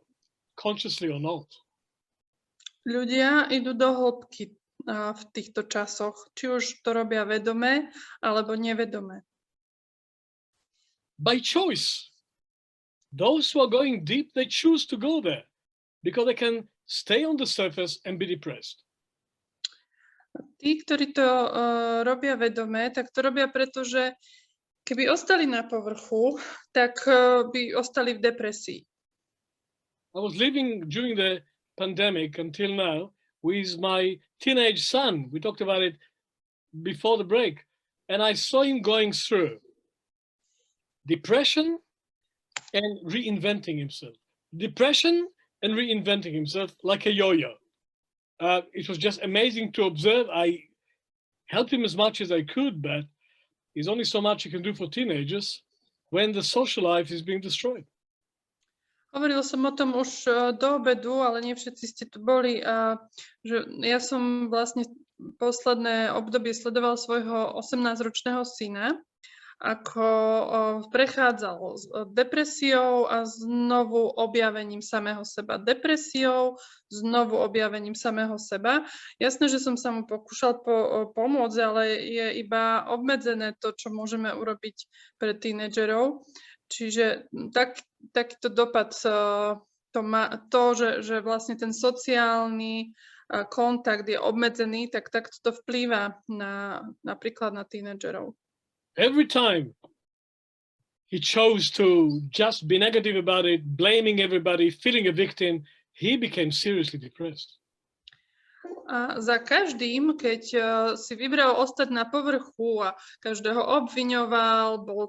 consciously or not. Ľudia idú do hĺbky v týchto časoch, či už to robia vedome, alebo nevedome. By choice. Those who are going deep, they choose to go there because they can stay on the surface and be depressed. Tí, ktorí to robia vedome, tak to robia preto, že keby ostali na povrchu, tak by ostali v depresii. I was living during the pandemic until now with my teenage son. We talked about it before the break, and I saw him going through depression and reinventing himself. Depression and reinventing himself like a yo-yo. It was just amazing to observe. I helped him as much as I could, but there's only so much you can do for teenagers when the social life is being destroyed. Hovorila som o tom už do obedu, ale nie všetci ste tu boli. Že ja som vlastne posledné obdobie sledoval svojho 18-ročného syna, ako prechádzal s depresiou a znovu objavením samého seba. Depresiou, znovu objavením samého seba. Jasné, že som sa mu pokúšal pomôcť, ale je iba obmedzené to, čo môžeme urobiť pre tínedžerov. Čiže takýto dopad to má to, že vlastne ten sociálny kontakt je obmedzený, tak takto to vplýva napríklad na tínedžerov. Every time he chose to just be negative about it, blaming everybody, feeling a victim, he became seriously depressed. A za každým, keď si vybral ostať na povrchu a každého obviňoval, bol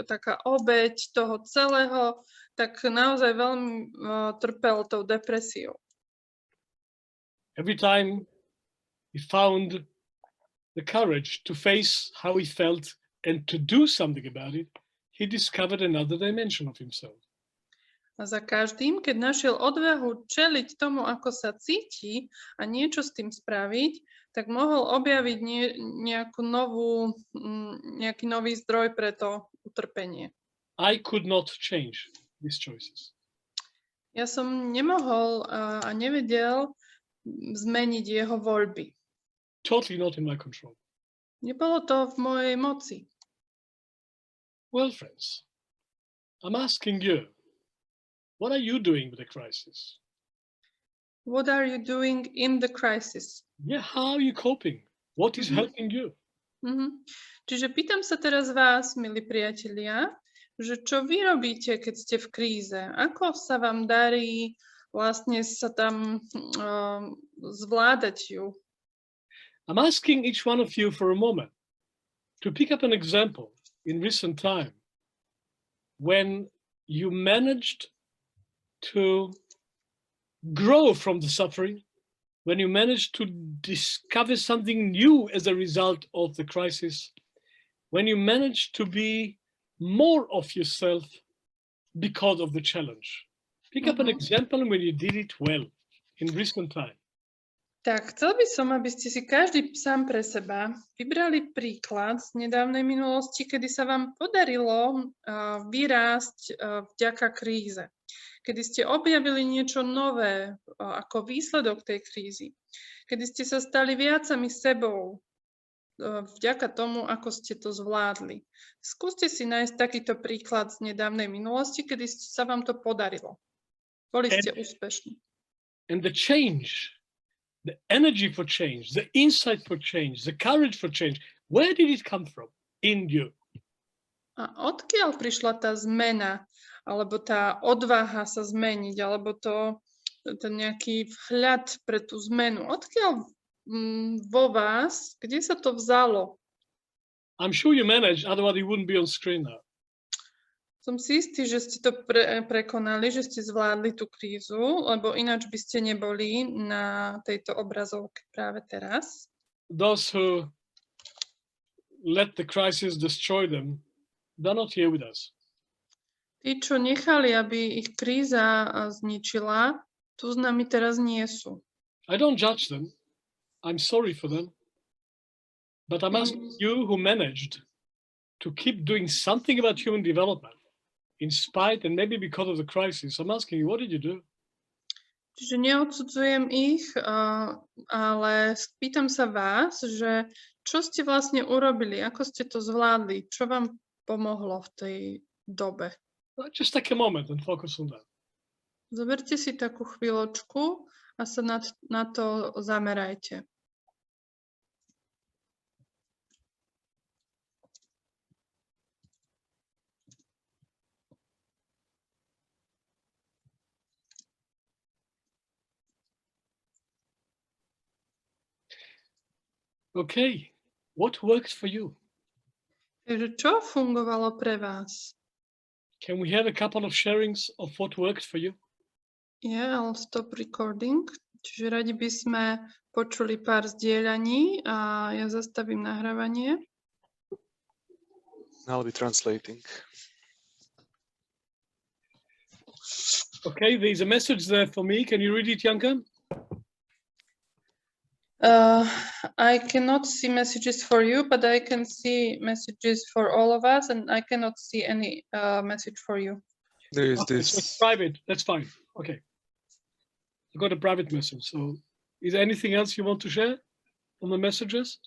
taká obeť toho celého, tak naozaj veľmi trpel tou depresiou. Every time he found the courage to face how he felt and to do something about it, he discovered another dimension of himself. A za každým, keď našiel odvahu čeliť tomu, ako sa cíti a niečo s tým spraviť, tak mohol objaviť nejaký nový zdroj pre to utrpenie. I could not change these choices. Ja som nemohol a nevedel zmeniť jeho voľby. Totally not in my control. Nebolo to v mojej moci. Well, friends, I'm asking you, what are you doing with the crisis? What are you doing in the crisis? Yeah, how are you coping? What is helping you? Čiže pýtam sa teraz vás, milí priatelia, že čo vy robíte, keď ste v kríze? Ako sa vám darí vlastne sa tam zvládať ju? I'm asking each one of you for a moment to pick up an example in recent time when you managed to grow from the suffering, when you managed to discover something new as a result of the crisis, when you managed to be more of yourself because of the challenge. Pick up an example when you did it well in recent time. Tak, chcel by som, aby ste si každý sám pre seba vybrali príklad z nedávnej minulosti, kedy sa vám podarilo vyrásť vďaka kríze. Kedy ste objavili niečo nové ako výsledok tej krízy. Kedy ste sa stali viac sami sebou vďaka tomu, ako ste to zvládli. Skúste si nájsť takýto príklad z nedávnej minulosti, kedy sa vám to podarilo. Boli ste úspešní. And the change, the energy for change, the insight for change, the courage for change, where did it come from? In you. A odkiaľ prišla tá zmena, alebo tá odvaha sa zmeniť, alebo ten nejaký vhľad pre tú zmenu? Odkiaľ vo vás, kde sa to vzalo? I'm sure you managed, otherwise it wouldn't be on screen now. Som si istý, že ste to prekonali, že ste zvládli tú krízu, lebo ináč by ste neboli na tejto obrazovke práve teraz. Those who let the crisis destroy them, they're not here with us. Tí, čo nechali, aby ich kríza zničila, tu s nami teraz nie sú. I don't judge them. I'm sorry for them. But I'm asking you who managed to keep doing something about human development, in spite and maybe because of the crisis. I'm asking you, what did you do? Čiže neodsudzujem ich, ale pýtam sa vás, že čo ste vlastne urobili, ako ste to zvládli, čo vám pomohlo v tej dobe. Just take a moment and focus on that. Zoberte si takú chvíľočku a sa na to zamerajte. Okay, what worked for you? Takže čo fungovalo pre vás? Can we have a couple of sharings of what worked for you? Yeah, I'll stop recording. Čiže radi by sme počuli pár zdieľaní a ja zastavím nahrávanie. I'll be translating. Okay, there's a message there for me. Can you read it, Janka? I cannot see messages for you, but I can see messages for all of us, and I cannot see any message for you. There is Okay, so it's this. private. That's fine. Okay. I got a private message. So is there anything else you want to share on the messages?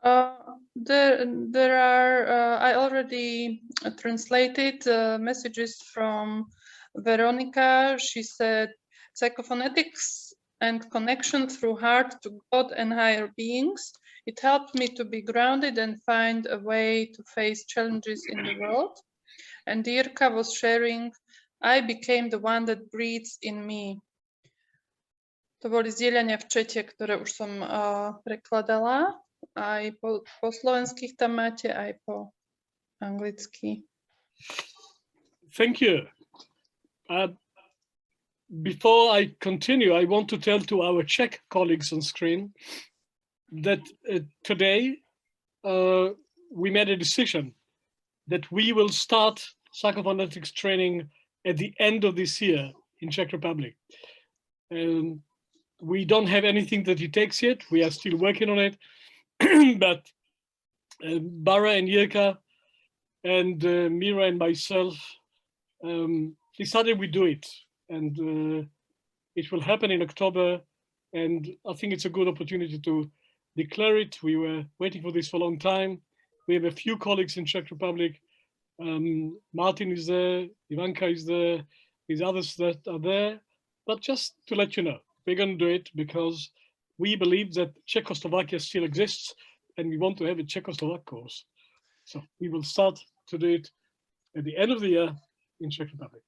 There are, I already translated messages from Veronica. She said, psychophonetics and connection through heart to God and higher beings. It helped me to be grounded and find a way to face challenges in the world. And Dirka was sharing, I became the one that breathes in me. To boli zdieľania v čete, ktoré už som prekladala. Aj po slovenských tam máte, aj po anglicky. Thank you. Before I continue, I want to tell to our Czech colleagues on screen that today we made a decision that we will start psychophonetics training at the end of this year in Czech Republic. We don't have anything that it takes yet. We are still working on it. But Bara and Jirka and Mira and myself decided we do it. And it will happen in October. And I think it's a good opportunity to declare it. We were waiting for this for a long time. We have a few colleagues in Czech Republic. Martin is there, Ivanka is there, there's others that are there. But just to let you know, we're going to do it because we believe that Czechoslovakia still exists and we want to have a Czechoslovak course. So we will start to do it at the end of the year in Czech Republic.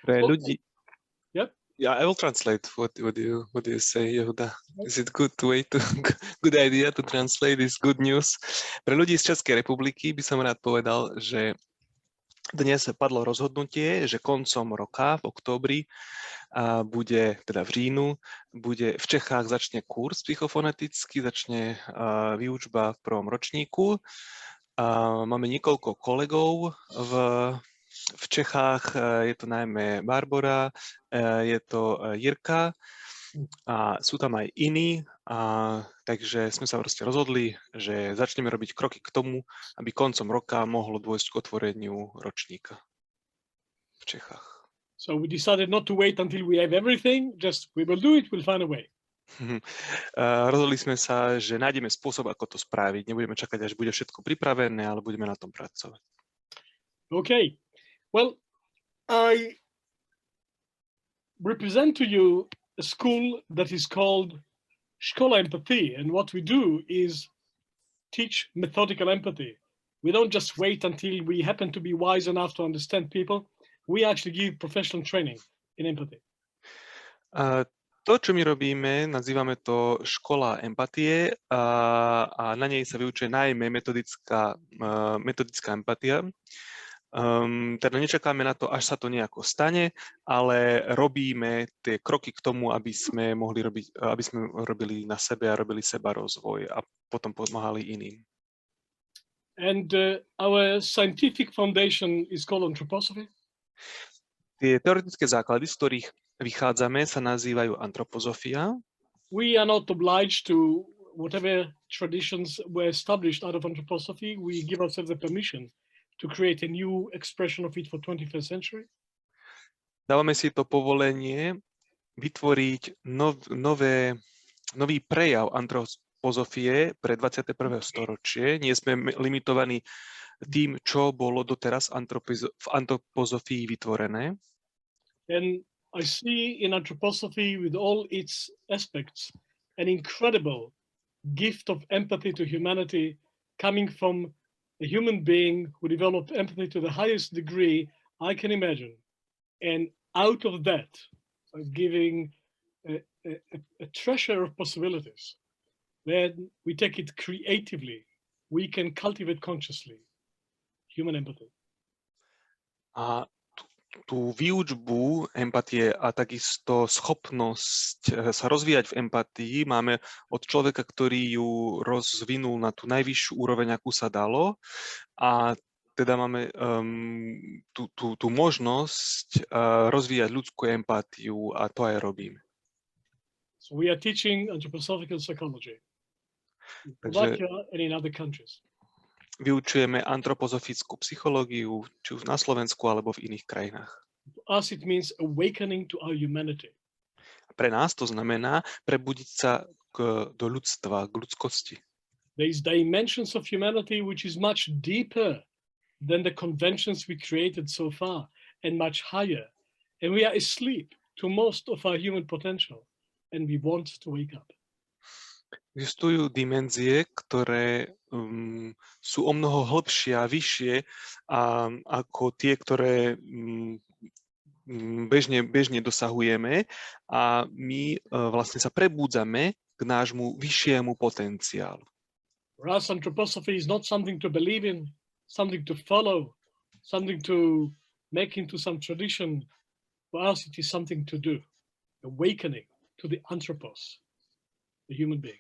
Pre ľudí. Yep. Yeah, I will translate what you say, Yehuda. Is it good idea to translate this good news? Pre ľudí z Českej republiky by som rád povedal, že dnes padlo rozhodnutie, že koncom roka, v októbri, bude, teda v říjnu, bude v Čechách začne kurz psychofonetický, začne výučba v prvom ročníku. Máme niekoľko kolegov v Čechách, je to najmä Barbora, je to Jirka a sú tam aj iní, takže sme sa proste rozhodli, že začneme robiť kroky k tomu, aby koncom roka mohlo dôjsť k otvoreniu ročníka v Čechách. So we decided not to wait until we have everything, just we will do it, we'll find a way. Rozhodli sme sa, že nájdeme spôsob, ako to spraviť. Nebudeme čakať, až bude všetko pripravené, ale budeme na tom pracovať. Okay. Well, I represent to you a school that is called Škola Empathy, and what we do is teach methodical empathy. We don't just wait until we happen to be wise enough to understand people. We actually give professional training in empathy. To, čo my robíme, nazývame to škola empatie a na nej sa vyučuje najmä metodická empatia. Teda nečakáme na to, až sa to nejako stane, ale robíme tie kroky k tomu, aby sme robili na sebe a robili seba rozvoj a potom pomáhali iným. And our scientific foundation is called anthroposophy. Tie teoretické základy, z ktorých vychádzame, sa nazývajú antropozofia. We are not obliged to whatever traditions were established out of anthroposophy. We give ourselves the permission to create a new expression of it for 21st century? Dávame si to povolenie vytvoriť nový prejav antropozofie pre 21. storočie. Nie sme limitovaní tým, čo bolo doteraz v antropozofii vytvorené. And I see in anthroposophy, with all its aspects, an incredible gift of empathy to humanity coming from a human being who developed empathy to the highest degree I can imagine. And out of that, giving a treasure of possibilities. When we take it creatively, we can cultivate consciously human empathy. A tú výučbu empatie a takisto schopnosť sa rozvíjať v empatii máme od človeka, ktorý ju rozvinul na tú najvyššiu úroveň, akú sa dalo. A teda máme tú možnosť rozvíjať ľudskú empatiu a to aj robíme. So we are teaching anthroposophical psychology in Takže Slovakia and in other countries. vyučujeme antropozofickú psychológiu, či už na Slovensku alebo v iných krajinách. To us it means awakening to our humanity. Pre nás to znamená prebudiť sa do ľudstva, k ľudskosti. There is dimensions of humanity which is much deeper than the conventions we created so far and much higher. And we are asleep to most of our human potential and we want to wake up. Existujú dimenzie, ktoré sú o mnoho hlbšie a vyššie ako tie, ktoré bežne dosahujeme a my vlastne sa prebúdzame k nášmu vyššiemu potenciálu. For us, anthroposophy is not something to believe in, something to follow, something to make into some tradition. For us, it is something to do, awakening to the anthropos, the human being.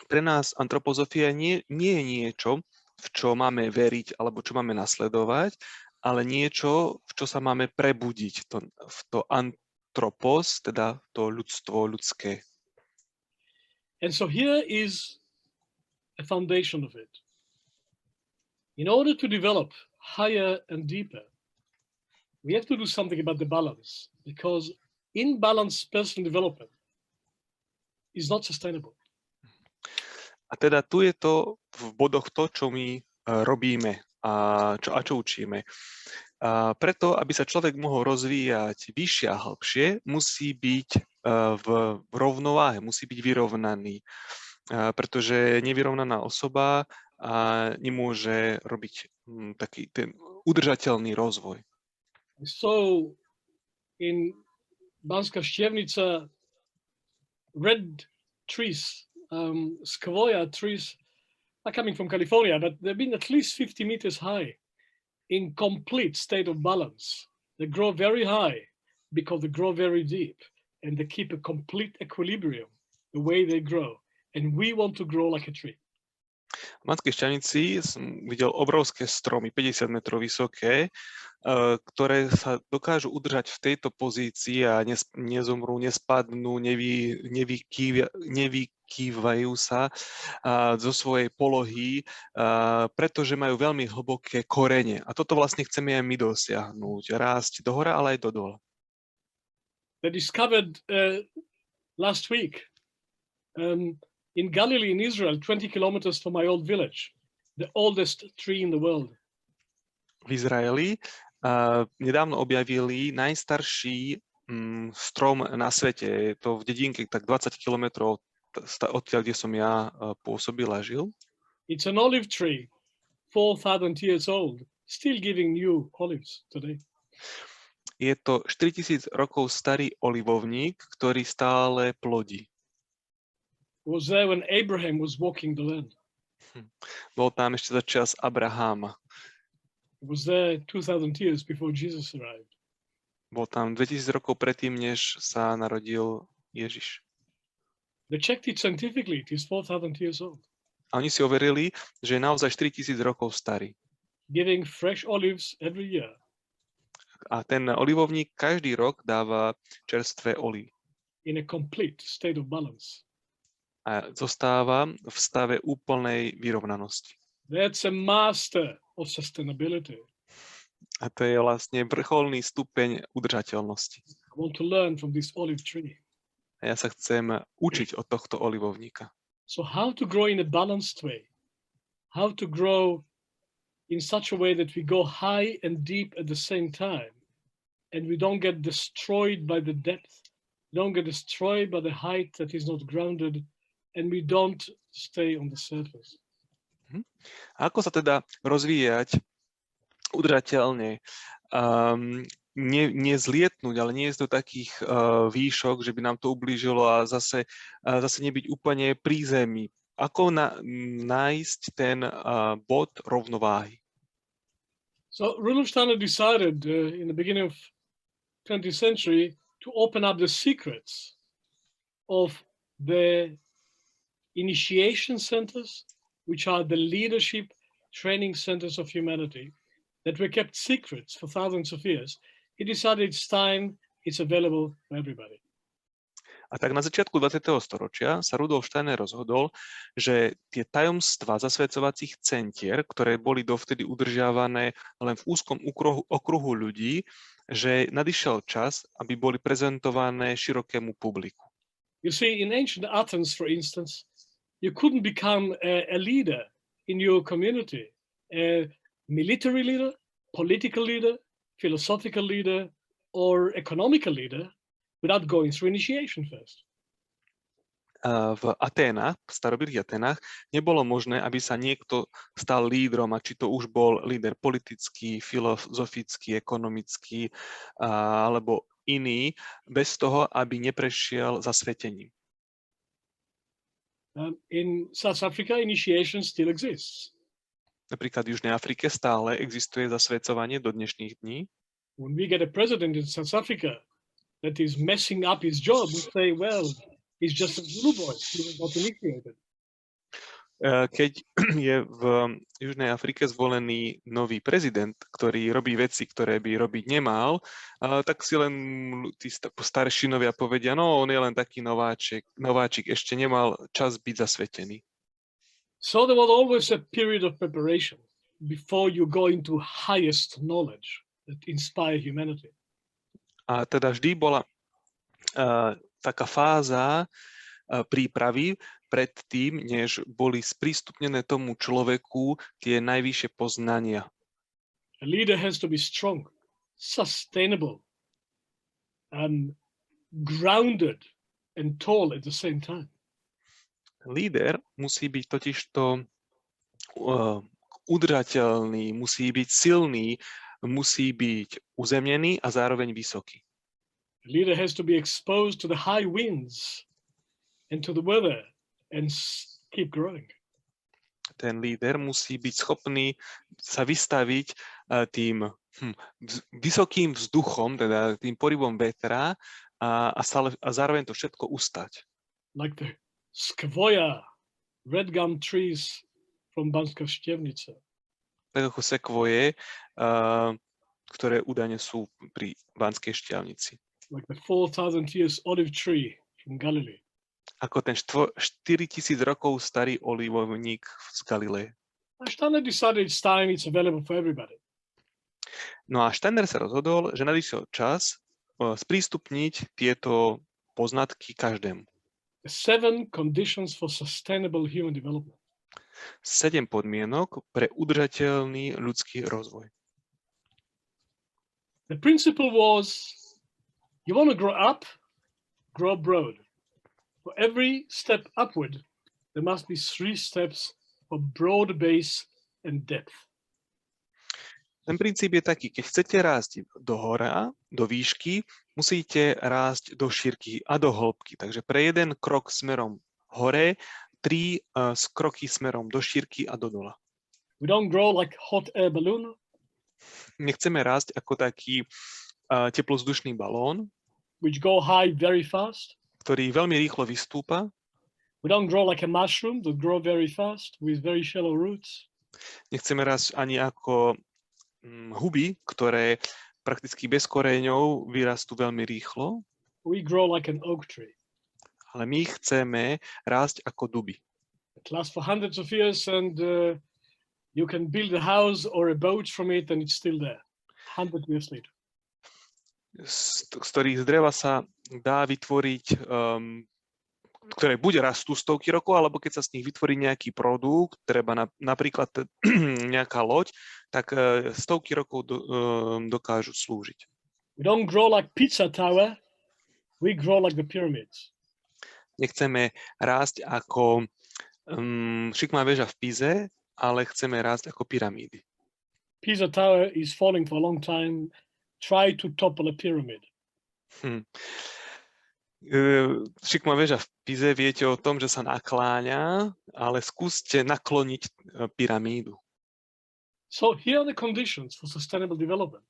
Pre nás antropozofia nie je niečo, v čo máme veriť alebo čo máme nasledovať, ale niečo, v čo sa máme prebudiť, to antropos, teda to ľudstvo, ľudské. And so here is a foundation of it. In order to develop higher and deeper, we have to do something about the balance, because imbalanced personal development is not sustainable. A teda tu je to v bodoch to, čo my robíme a čo učíme. A preto, aby sa človek mohol rozvíjať vyššie a hĺbšie, musí byť v rovnováhe, musí byť vyrovnaný. Pretože nevyrovnaná osoba nemôže robiť taký ten udržateľný rozvoj. So in Banská Štiavnica, red trees, sequoia trees are coming from California, but they've been at least 50 meters high in complete state of balance. They grow very high because they grow very deep and they keep a complete equilibrium the way they grow. And we want to grow like a tree. V Banskej Štiavnici som videl obrovské stromy, 50 metrov vysoké, ktoré sa dokážu udržať v tejto pozícii a nezomrú, nespadnú, nevykývajú sa zo svojej polohy, pretože majú veľmi hlboké korene. A toto vlastne chceme aj my dosiahnuť. Rásť do hora, ale aj do dola. They discovered last week in Galilee, in Israel, 20 kilometers from my old village, the oldest tree in the world. V Izraeli nedávno objavili najstarší strom na svete. Je to v dedinke tak 20 kilometrov odtiaľ, kde som ja pôsobil a žil. It's an olive tree, 4,000 years old, still giving new olives today. Je to 4000 rokov starý olivovník, ktorý stále plodí. Was there when Abraham was walking the land. Bol tam ešte za čas Abraháma. Was there 2,000 years before Jesus arrived. Bol tam 2000 rokov predtým, než sa narodil Ježiš. They checked it scientifically, it is 4,000 years old. A oni si overili, že je naozaj 4000 rokov starý. Giving fresh olives every year. A ten olivovník každý rok dáva čerstvé olivy. In a complete state of balance. A zostáva v stave úplnej vyrovnanosti. That's a master of sustainability. A to je vlastne vrcholný stupeň udržateľnosti. I want to learn from this olive tree. A ja sa chcem učiť od tohto olivovníka. So how to grow in a balanced way? How to grow in such a way that we go high and deep at the same time, and we don't get destroyed by the depth, don't get destroyed by the height that is not grounded, and we don't stay on the surface. A ako sa teda rozvíjať udržateľne? Nezlietnúť, ale nie je to takých výšok, že by nám to ublížilo a zase nebyť úplne pri zemi. Ako nájsť ten bod rovnováhy? So Rudolf Steiner decided in the beginning of 20th century to open up the secrets of the initiation centers, which are the leadership training centers of humanity that were kept secrets for thousands of years. He decided it's time, it's available for everybody. A tak na začiatku 20. storočia sa Rudolf Steiner rozhodol, že tie tajomstvá zasvedcovacích centier, ktoré boli dovtedy udržiavané len v úzkom okruhu ľudí, že nadišiel čas, aby boli prezentované širokému publiku. You see, in ancient Athens, for instance, you couldn't become a leader in your community, a military leader, political leader, philosophical leader, or economical leader without going through initiation first. V Aténach, v starobylých Aténach, nebolo možné, aby sa niekto stal lídrom, a či to už bol líder politický, filozofický, ekonomický alebo iný, bez toho, aby neprešiel zasvetením. In South Africa, initiation still exists. Napríklad v Južnej Afrike stále existuje zasvedcovanie do dnešných dní. When we get a president in South Africa that is messing up his job, we say, well, he's just a Zulu boy. He was not initiated. Keď je v Južnej Afrike zvolený nový prezident, ktorý robí veci, ktoré by robiť nemal, tak si len tí staršinovia povedia, no on je len taký nováčik, ešte nemal čas byť zasvetený. So there was always a period of preparation before you go into highest knowledge that inspire humanity. A teda vždy bola taká fáza prípravy pred tým, než boli sprístupnené tomu človeku tie najvyššie poznania. A leader has to be strong, sustainable, grounded and tall at the same time. Líder musí byť totižto udržateľný, musí byť silný, musí byť uzemnený a zároveň vysoký. The leader has to be exposed to the high winds and to the weather and keep growing. Ten líder musí byť schopný sa vystaviť tým vysokým vzduchom, teda tým porybom vetra a zároveň to všetko ustať. Like the skvoja, red gum trees from Banska Štiavnica. Tak ako sekvoje, ktoré údajne sú pri Banskej Štiavnici. Like the 4,000 years olive tree from Galilee. Ako ten 4000 rokov starý olivovník z Galileje. Steiner decided it's time, it's available for everybody. No a Steiner sa rozhodol, že nadišiel čas sprístupniť tieto poznatky každému. 7 conditions for sustainable human development. 7 podmienok pre udržateľný ľudský rozvoj. The principle was, you want to grow up, grow broad. For every step upward, there must be 3 steps for broad base and depth. Ten princíp je taký, keď chcete rásť do hora, do výšky, musíte rásť do šírky a do hĺbky. Takže pre jeden krok smerom hore, 3 kroky smerom do šírky a do dola. We don't grow like hot air balloon. Nechceme rásť ako taký teplozdušný balón, which go high very fast. Ktorý veľmi rýchlo vystúpa. We don't grow like a mushroom that grow very fast with very shallow roots. Nechceme rásť ani ako huby, ktoré prakticky bez koreňov vyrastú veľmi rýchlo. We grow like an oak tree. Ale my chceme rásť ako duby. It lasts for hundreds of years and You can build a house or a boat from it and it's still there 100 years later. Z ktorých z dreva sa dá vytvoriť, ktoré buď rastú stovky rokov, alebo keď sa z nich vytvorí nejaký produkt, treba napríklad nejaká loď, tak stovky rokov dokážu slúžiť. We don't grow like pizza tower, we grow like the pyramids. Nechceme rásť ako šikmá väža v Pize, ale chceme rásť ako pyramídy. Pisa tower is falling for a long time. Try to topple a pyramid. Šikmá väža v Pize, viete o tom, že sa nakláňa, ale skúste nakloniť pyramídu. So here are the conditions for sustainable development.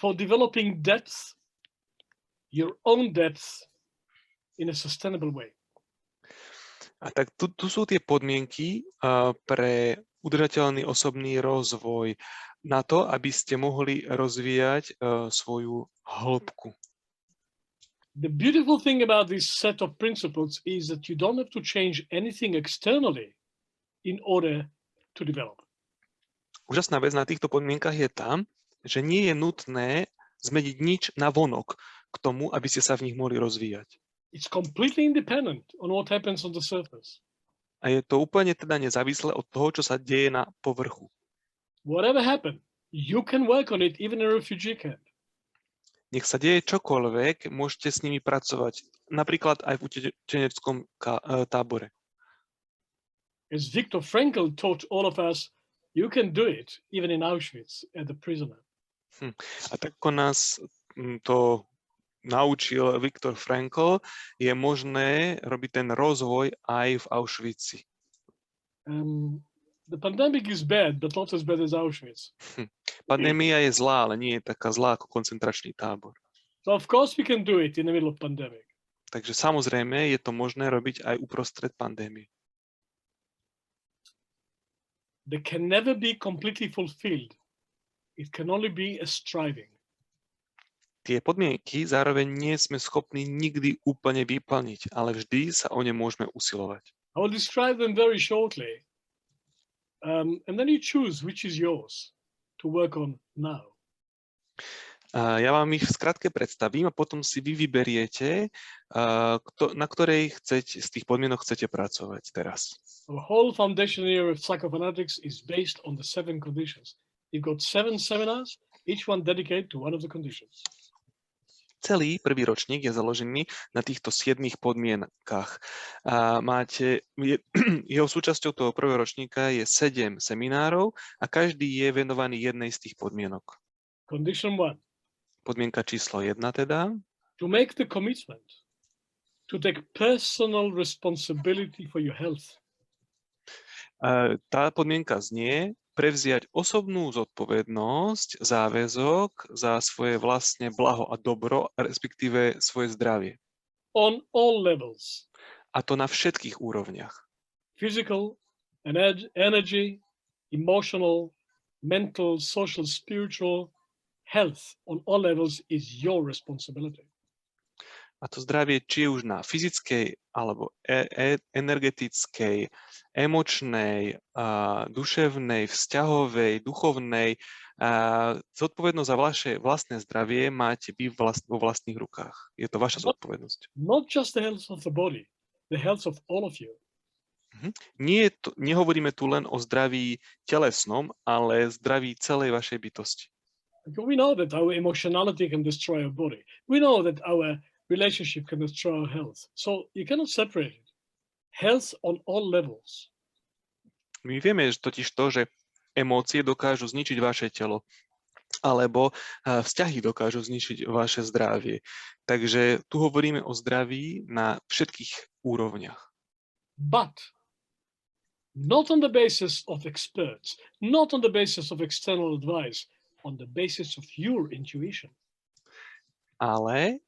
For developing depth, your own depth in a sustainable way. A tak tu sú tie podmienky pre udržateľný osobný rozvoj na to, aby ste mohli rozvíjať svoju hĺbku. The beautiful thing about this set of principles is that you don't have to change anything externally in order to develop. Úžasná vec na týchto podmienkach je tá, že nie je nutné zmeniť nič na vonok k tomu, aby ste sa v nich mohli rozvíjať. It's completely independent on what happens on the surface. A je to úplne teda nezávislé od toho, čo sa deje na povrchu. Whatever happened, you can work on it even in a refugee camp. Nech sa deje čokoľvek, môžete s nimi pracovať. Napríklad aj v utečeneckom tábore. As Viktor Frankl taught all of us, you can do it even in Auschwitz as a prisoner. A tak ako nás to naučil Viktor Frankl, je možné robiť ten rozvoj aj v Auschwitzi. The pandemic is bad, but not as bad as Auschwitz. Pandémia je zlá, ale nie je taká zlá ako koncentračný tábor. So of course we can do it in the middle of pandemic. Takže samozrejme je to možné robiť aj uprostred pandémie. They can never be completely fulfilled. It can only be a striving. Tie podmienky zároveň nie sme schopní nikdy úplne vyplniť, ale vždy sa o ne môžeme usilovať. I will describe them very shortly. And then you choose which is yours to work on now. Ja vám ich v skratke predstavím a potom si vy vyberiete, na ktorej z tých podmienok chcete pracovať teraz. Our whole foundation year of psychophonetics is based on the 7 conditions. You've got 7 seminars, each one dedicated to one of the conditions. Celý prvý ročník je založený na týchto 7 podmienkach. Jeho súčasťou toho prvého ročníka je 7 seminárov a každý je venovaný jednej z tých podmienok. Condition 1. Podmienka číslo 1 teda. To make the commitment to take personal responsibility for your health. Tá podmienka znie prevziať osobnú zodpovednosť, záväzok za svoje vlastne blaho a dobro, respektíve svoje zdravie. On all levels. A to na všetkých úrovniach. Physical, energy, emotional, mental, social, spiritual, health on all levels is your responsibility. A to zdravie, či už na fyzickej, alebo energetickej, emočnej, duševnej, vzťahovej, duchovnej, zodpovednosť za vaše vlastné zdravie máte vy vo vlastných rukách. Je to vaša zodpovednosť. Not just the health of the body, the health of all of you. Nehovoríme tu len o zdraví telesnom, ale zdraví celej vašej bytosti. We know that our emotionality can destroy our body. We know that our relationship can destroy our health. So you cannot separate it. Health on all levels. My vieme totiž to, že emócie dokážu zničiť vaše telo, alebo vzťahy dokážu zničiť vaše zdravie. Takže tu hovoríme o zdraví na všetkých úrovniach. But not on the basis of experts, not on the basis of external advice, on the basis of your intuition. Ale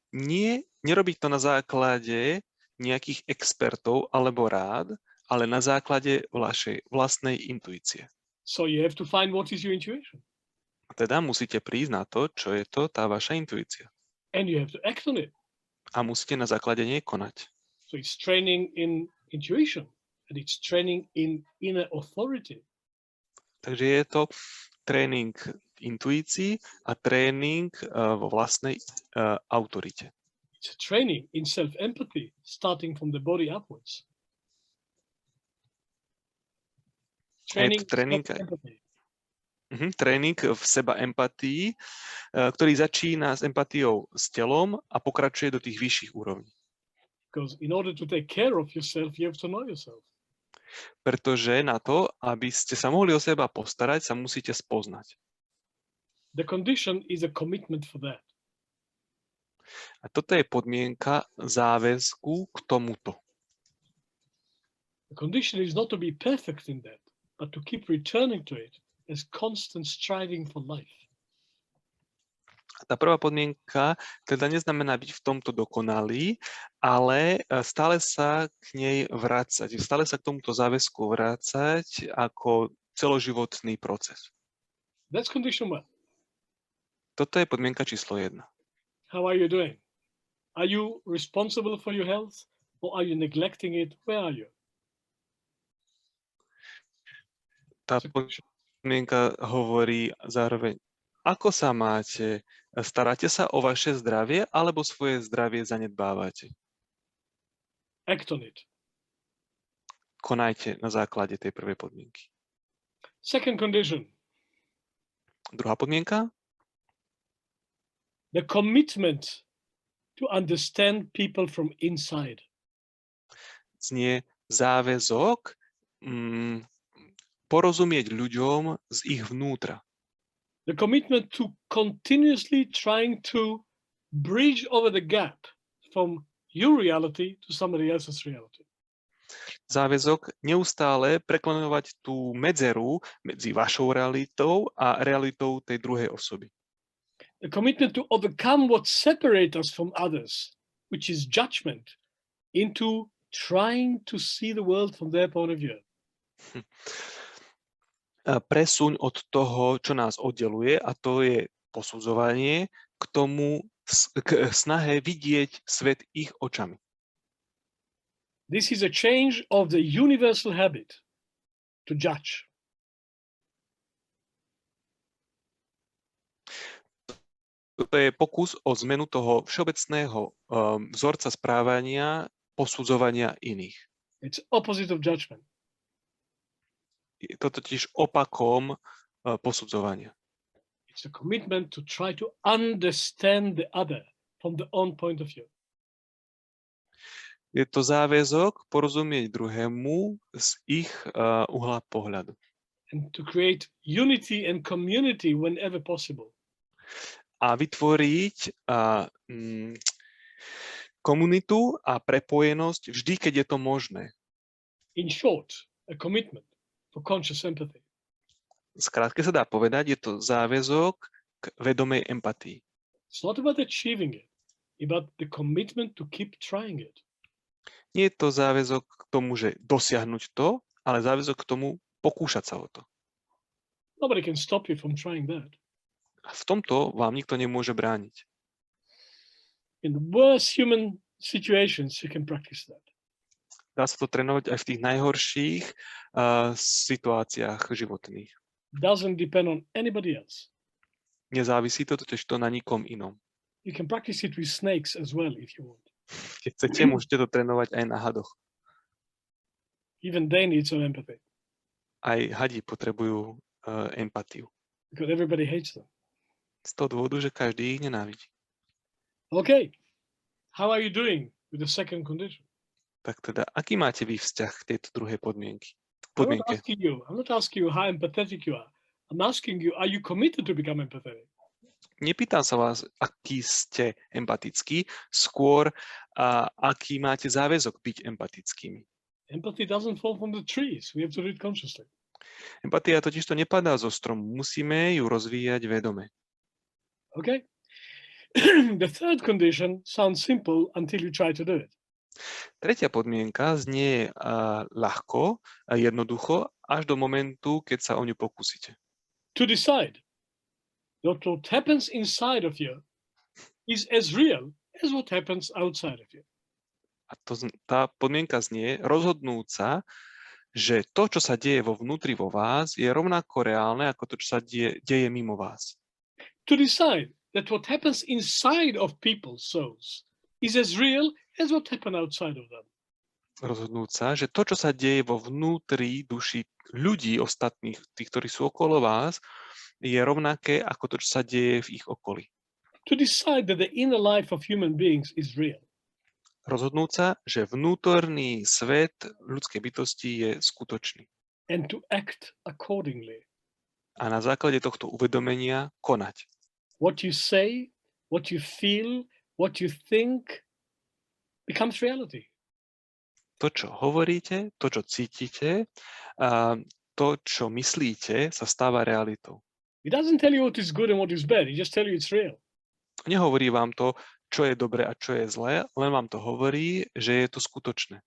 nerobiť to na základe nejakých expertov alebo rád, ale na základe vašej vlastnej intuície. So you have to find what is your intuition. A teda musíte prísť na to, čo je to tá vaša intuícia. And you have to act on it. A musíte na základe nej konať. So it's training in intuition and it's training in inner authority. Takže je to tréning intuícii a tréning vo vlastnej autorite. It's a training in self-empathy, starting from the body upwards. Training tréning, self-empathy. Tréning v seba empatii, ktorý začína s empatiou s telom a pokračuje do tých vyšších úrovní. Because in order to take care of yourself, you have to know yourself. Pretože na to, aby ste sa mohli o seba postarať, sa musíte spoznať. The condition is a commitment for that. A toto je podmienka záväzku k tomuto. The condition is not to be perfect in that, but to keep returning to it as constant striving for life. Tá prvá podmienka teda neznamená byť v tomto dokonalý, ale stále sa k nej vrácať, stále sa k tomuto záväzku vrácať ako celoživotný proces. That's condition 1. Toto je podmienka číslo 1. How are you doing? Are you responsible for your health or are you neglecting it? Where are you? Tá podmienka hovorí zároveň, ako sa máte, staráte sa o vaše zdravie alebo svoje zdravie zanedbávate? Act on it. Konajte na základe tej prvej podmienky. Second condition, Druhá podmienka, the commitment to understand people from inside. znie záväzok porozumieť ľuďom z ich vnútra. The commitment to continuously trying to bridge over the gap from your reality to somebody else's reality. Záväzok neustále preklanovať tú medzeru medzi vašou realitou a realitou tej druhej osoby. The commitment to overcome what separates us from others, which is judgment, into trying to see the world from their point of view. Presuň od toho, čo nás oddeluje, a to je posudzovanie, k tomu k snahe vidieť svet ich očami. This is a change of the universal habit to judge. To je pokus o zmenu toho všeobecného vzorca správania, posudzovania iných. It's opposite of judgment. Je to totiž opakom posudzovania. It's a commitment to try to understand the other from the own point of view. Je to záväzok porozumieť druhému z ich uhla pohľadu. And to create unity and community whenever possible. A vytvoriť komunitu a prepojenosť vždy, keď je to možné. In short, a commitment for conscious empathy. Skrátke sa dá povedať, je to záväzok k vedomej empatii. It's not about achieving it, about the commitment to keep trying it. Nie je to záväzok k tomu, že dosiahnuť to, ale záväzok k tomu pokúšať sa o to. Nobody can stop you from trying that. A v tomto vám nikto nemôže brániť. In the worst human situations, you can practice that. Dá sa to trénovať aj v tých najhorších situáciách životných. Doesn't depend on anybody else. Nezávisí to totiž to na nikom inom. You can practice it with snakes as well if you want. Keď chcete, môžete to trénovať aj na hadoch. Even they need some empathy Aj hadi potrebujú empatiu. because everybody hates them. Z toho dôvodu, že každý ich nenávidí. Okay, how are you doing with the second condition? Tak teda, aký máte vy vzťah k tejto druhej podmienke? I'm not asking you how empathetic you are. I'm asking you, are you committed to become empathetic? Nepýtam sa vás, aký ste empatickí, skôr aký máte záväzok byť empatickými. Empathy doesn't fall from the trees. We have to do it consciously. Empatia totiž to nepadá zo stromu, musíme ju rozvíjať vedome. Okay? The third condition sounds simple until you try to do it. Tretia podmienka znie ľahko a jednoducho až do momentu, keď sa o ňu pokúsite. To decide that what happens inside of you is as real as what happens outside of you. A tá podmienka znie rozhodnúť sa, že to, čo sa deje vo vnútri vo vás, je rovnako reálne ako to, čo sa deje mimo vás. To decide that what happens inside of people's souls is as real as what happens outside of them. Rozhodnúť sa, že to, čo sa deje vo vnútri duši ľudí ostatných, tých, ktorí sú okolo vás, je rovnaké ako to, čo sa deje v ich okolí. To decide that the inner life of human beings is real. Rozhodnúť sa, že vnútorný svet ľudskej bytosti je skutočný. And to act accordingly. A na základe tohto uvedomenia konať. What you say, what you feel, what you think becomes reality. To, čo hovoríte, to, čo cítite, to, čo myslíte, sa stáva realitou. It doesn't tell you what is good and what is bad. It just tells you it's real. Nehovorí vám to, čo je dobre a čo je zlé, len vám to hovorí, že je to skutočné.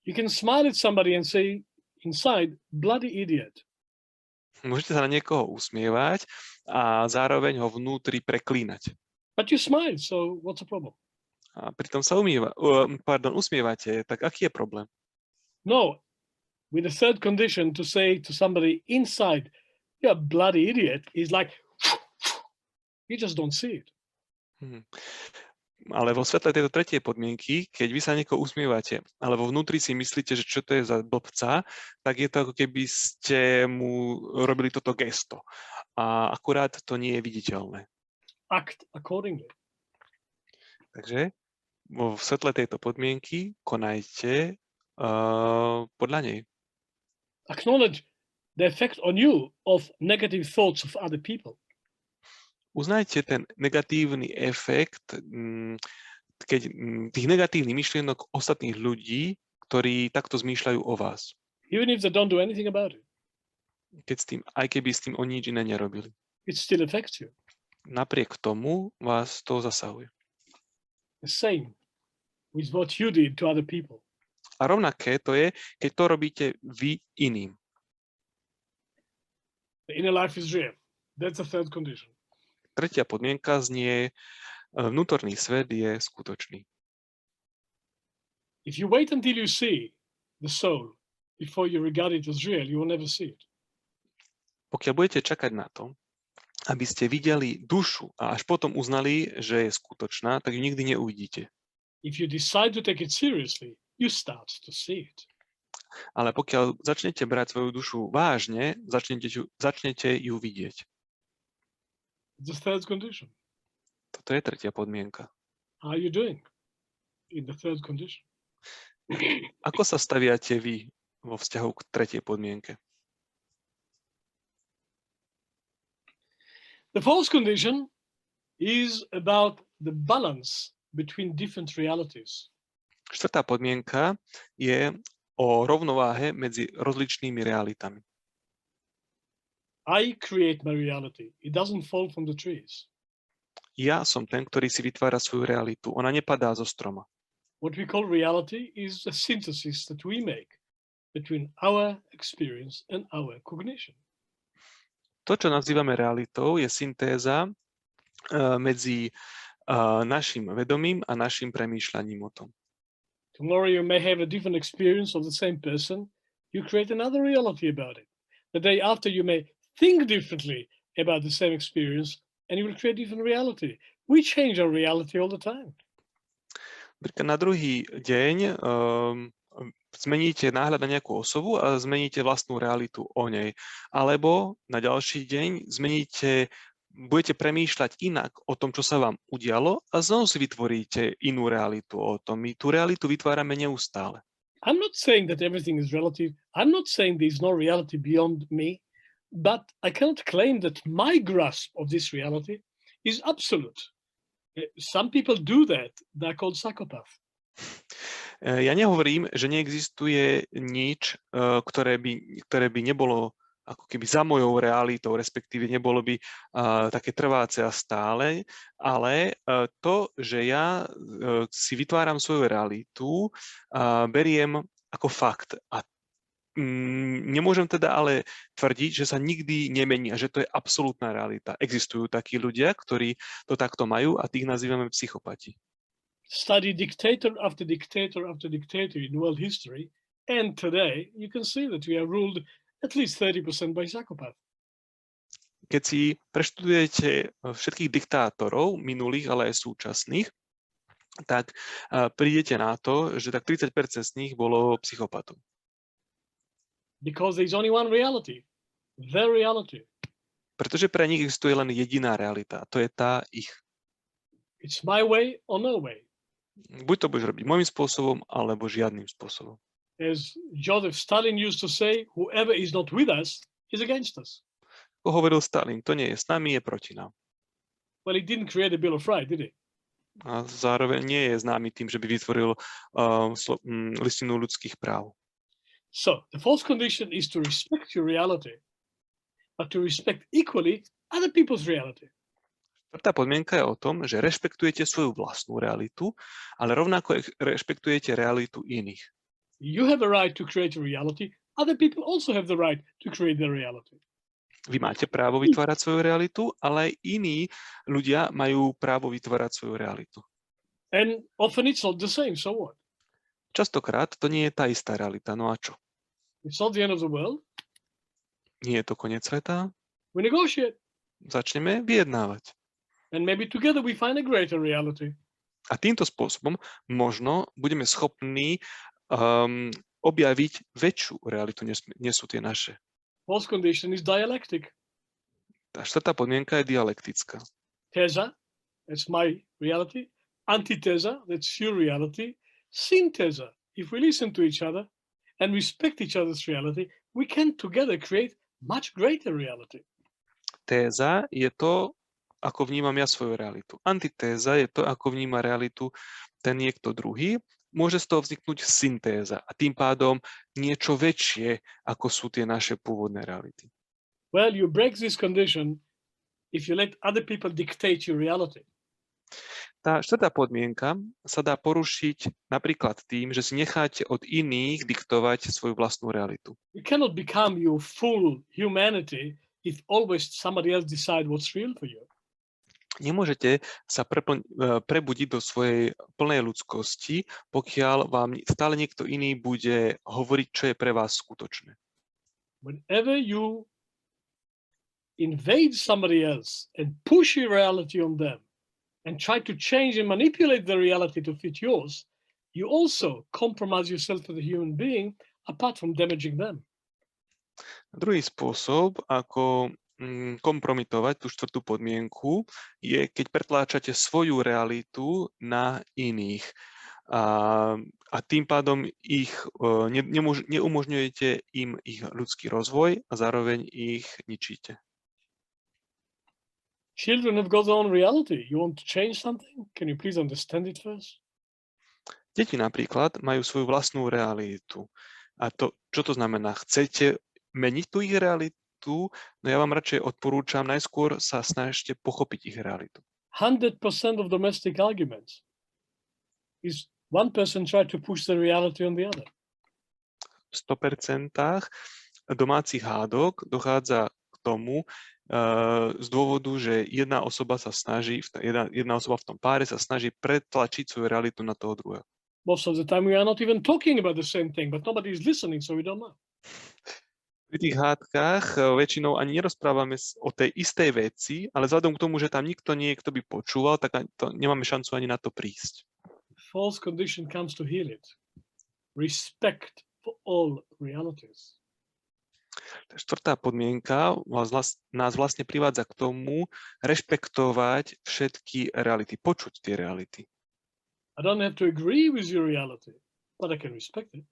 You can smile at somebody and say inside, bloody idiot. Môžete sa na niekoho usmievať a zároveň ho vnútri preklínať. But you smile, so what's the problem? A pritom sa usmievate, tak aký je problém? No, with the third condition to say to somebody inside, you're a bloody idiot, is like, you just don't see it. Ale vo svetle tejto tretej podmienky, keď vy sa niekoho usmievate, ale vo vnútri si myslíte, že čo to je za blbca, tak je to ako keby ste mu robili toto gesto. A akurát to nie je viditeľné. Act accordingly. Takže vo svetle tejto podmienky konajte podľa nej. Acknowledge the effect on you of negative thoughts of other people. Uznajte ten negatívny efekt tých negatívnych myšlienok ostatných ľudí, ktorí takto zmýšľajú o vás. Even if they don't do anything about it. Aj keby s tým o nič iné nerobili. It still affects you. Napriek tomu vás to zasahuje. The same with what you did to other people. A rovnaké to je, keď to robíte vy iným. The inner life is real. That's the third condition. Tretia podmienka znie, vnútorný svet je skutočný. If you wait until you see the soul before you regard it as real, you will never see it. Pokiaľ budete čakať na to, aby ste videli dušu a až potom uznali, že je skutočná, tak ju nikdy neuvidíte. If you decide to take it seriously, you start to see it. Ale pokiaľ začnete brať svoju dušu vážne, začnete ju vidieť. The third condition. Toto je tretia podmienka. How are you doing in the third condition? Ako sa staviate vy vo vzťahu k tretej podmienke? The fourth condition is about the balance between different realities. Štvrtá podmienka je o rovnováhe medzi rozličnými realitami. I create my reality. It doesn't fall from the trees. Ja som ten, ktorý si vytvára svoju realitu. Ona nepadá zo stroma. What we call reality is a synthesis that we make between our experience and our cognition. To, čo nazývame realitou, je syntéza medzi našim vedomím a našim premýšľaním o tom. Tomorrow you may have a different experience of the same person. You create another reality about it. The day after you may think differently about the same experience and you will create different reality. We change our reality all the time. Na druhý deň zmeníte náhľad na nejakú osobu a zmeníte vlastnú realitu o nej. Alebo na ďalší deň budete premýšľať inak o tom, čo sa vám udialo a znovu si vytvoríte inú realitu o tom. My tú realitu vytvárame neustále. I'm not saying that everything is relative. I'm not saying there's no reality beyond me, but I cannot claim that my grasp of this reality is absolute. Some people do that. They're called psychopaths. Ja nehovorím, že neexistuje nič, ktoré by nebolo ako keby za mojou realitou, respektíve nebolo by také trváce a stále, ale to, že ja si vytváram svoju realitu, beriem ako fakt. A nemôžem teda ale tvrdiť, že sa nikdy nemení a že to je absolútna realita. Existujú takí ľudia, ktorí to takto majú a tých nazývame psychopati. Study dictator after dictator after dictator in world history, And today, you can see that we are ruled at least 30% by psychopaths. Keď si preštudujete všetkých diktátorov, minulých, ale aj súčasných, tak prídete na to, že tak 30% z nich bolo psychopatov. Because there's only one reality, their reality. Pretože pre nich existuje len jediná realita, a to je tá ich. It's my way or no way. Buď to budeš robiť môjim spôsobom, alebo žiadnym spôsobom. As Joseph Stalin used to say, whoever is not with us is against us. Ako hovoril Stalin, to nie je s nami, je proti nám. Well, he didn't create a Bill of Rights, did he? A zároveň nie je známy tým, že by vytvoril listinu ľudských práv. So the fourth condition is to respect your reality, but to respect equally other people's reality. Štvrtá podmienka je o tom, že rešpektujete svoju vlastnú realitu, ale rovnako rešpektujete realitu iných. You have a right to create a reality. Other people also have the right to create their reality. Vy máte právo vytvárať svoju realitu, ale aj iní ľudia majú právo vytvárať svoju realitu. And often it's not the same, so what? Častokrát to nie je tá istá realita. No a čo? It's not the end of the world. Nie je to koniec sveta? We negotiate. Začneme vyjednávať. And maybe together we find a greater reality. A týmto spôsobom možno budeme schopní objaviť väčšiu realitu, než sú tie naše. Fourth condition is dialectic. Tá štvrtá podmienka je dialektická. Teza, that's my reality. Antithesa, that's your reality. Synthesa, if we listen to each other and respect each other's reality, we can together create much greater reality. Téza je to, ako vnímam ja svoju realitu. Antitéza je to, ako vníma realitu ten niekto druhý. Môže z toho vzniknúť syntéza a tým pádom niečo väčšie, ako sú tie naše pôvodné reality. Well, you break this condition if you let other people dictate your reality. Tá štvrtá podmienka sa dá porušiť napríklad tým, že si necháte od iných diktovať svoju vlastnú realitu. You cannot become your full humanity if always somebody else decide what's real for you. Nemôžete sa prebudiť do svojej plnej ľudskosti, pokiaľ vám stále niekto iný bude hovoriť, čo je pre vás skutočné. Whenever you invade somebody else and push your reality on them and try to change and manipulate the reality to fit yours, you also compromise yourself as a human being apart from damaging them. Druhý spôsob, ako kompromitovať tú štvrtú podmienku, je, keď pretláčate svoju realitu na iných. A tým pádom neumožňujete im ich ľudský rozvoj a zároveň ich ničíte. Children have got their own reality. You want to change something? Can you please understand it first? Deti napríklad majú svoju vlastnú realitu. A to, čo to znamená? Chcete meniť tú ich realitu? No ja vám radšej odporúčam, najskôr sa snažte pochopiť ich realitu. 100% of domestic arguments is one person try to push the reality on the other. V 100% domácich hádok dochádza k tomu z dôvodu, že jedna osoba v tom páre sa snaží pretlačiť svoju realitu na toho druhého. Most of the time we are not even talking about the same thing, but nobody is listening, so we don't know. Pri tých hádkach väčšinou ani nerozprávame o tej istej veci, ale vzhľadom k tomu, že tam nikto nie je, kto by počúval, tak nemáme šancu ani na to prísť. False condition comes to heal it. Respect for all realities. Štvrtá podmienka nás vlastne privádza k tomu rešpektovať všetky reality, počuť tie reality. I don't have to agree with your reality, but I can respect it.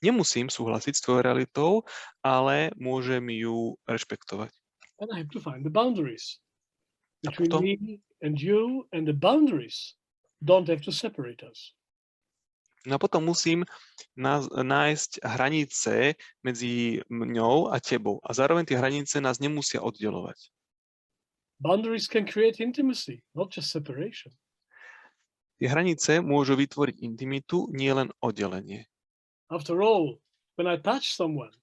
Nemusím súhlasiť s tvojou realitou, ale môžem ju rešpektovať. And I have to find the boundaries between me and you, and the boundaries don't have to separate us. No a potom musím nájsť hranice medzi mňou a tebou. A zároveň tie hranice nás nemusia oddelovať. Boundaries can create intimacy, not just separation. Tie hranice môžu vytvoriť intimitu, nielen oddelenie. After all, when I touch someone,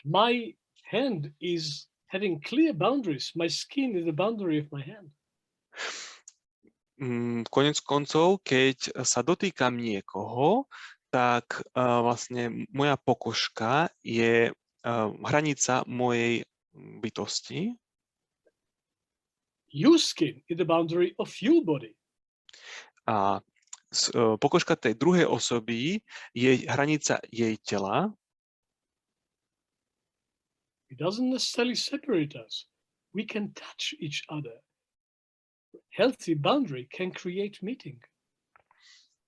my hand is having clear boundaries. My skin is the boundary of my hand. Koniec koncov, keď sa dotýkam niekoho, tak vlastne moja pokožka je hranica mojej bytosti. Your skin is the boundary of your body. A pokožka tej druhej osoby je hranica jej tela. It doesn't necessarily separate us. We can touch each other. Healthy boundary can create meeting.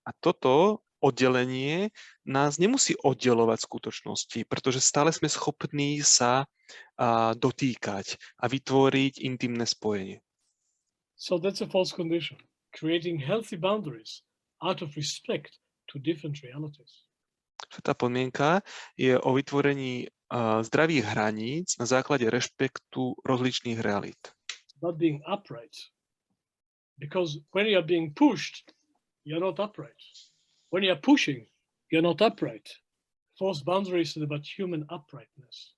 A toto oddelenie nás nemusí oddelovať v skutočnosti, pretože stále sme schopní sa dotýkať a vytvoriť intimné spojenie. So that's a false condition, creating healthy boundaries out of respect to different realities. Tá podmienka je o vytvorení zdravých hraníc na základe rešpektu rozličných realít. Not being upright. Because when you are being pushed, you're not upright. When you are pushing, you're not upright. False boundaries is about human uprightness.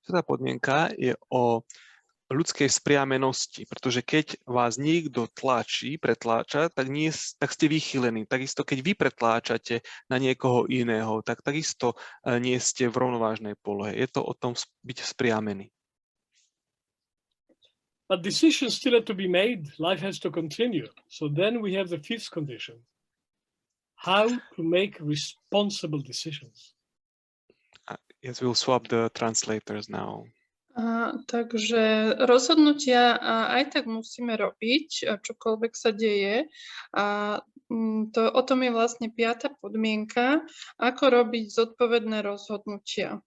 Tá podmienka je o ľudskej spriamenosti, pretože keď vás niekto pretláča, tak ste vychýlení. Takisto, keď vy pretláčate na niekoho iného, tak takisto nie ste v rovnovážnej polohe. Je to o tom byť spriamený. But decisions still have to be made. Life has to continue. So then we have the fifth condition. How to make responsible decisions. Yes, we'll swap the translators now. Takže rozhodnutia aj tak musíme robiť, čokoľvek sa deje. O tom je vlastne 5. podmienka, ako robiť zodpovedné rozhodnutia.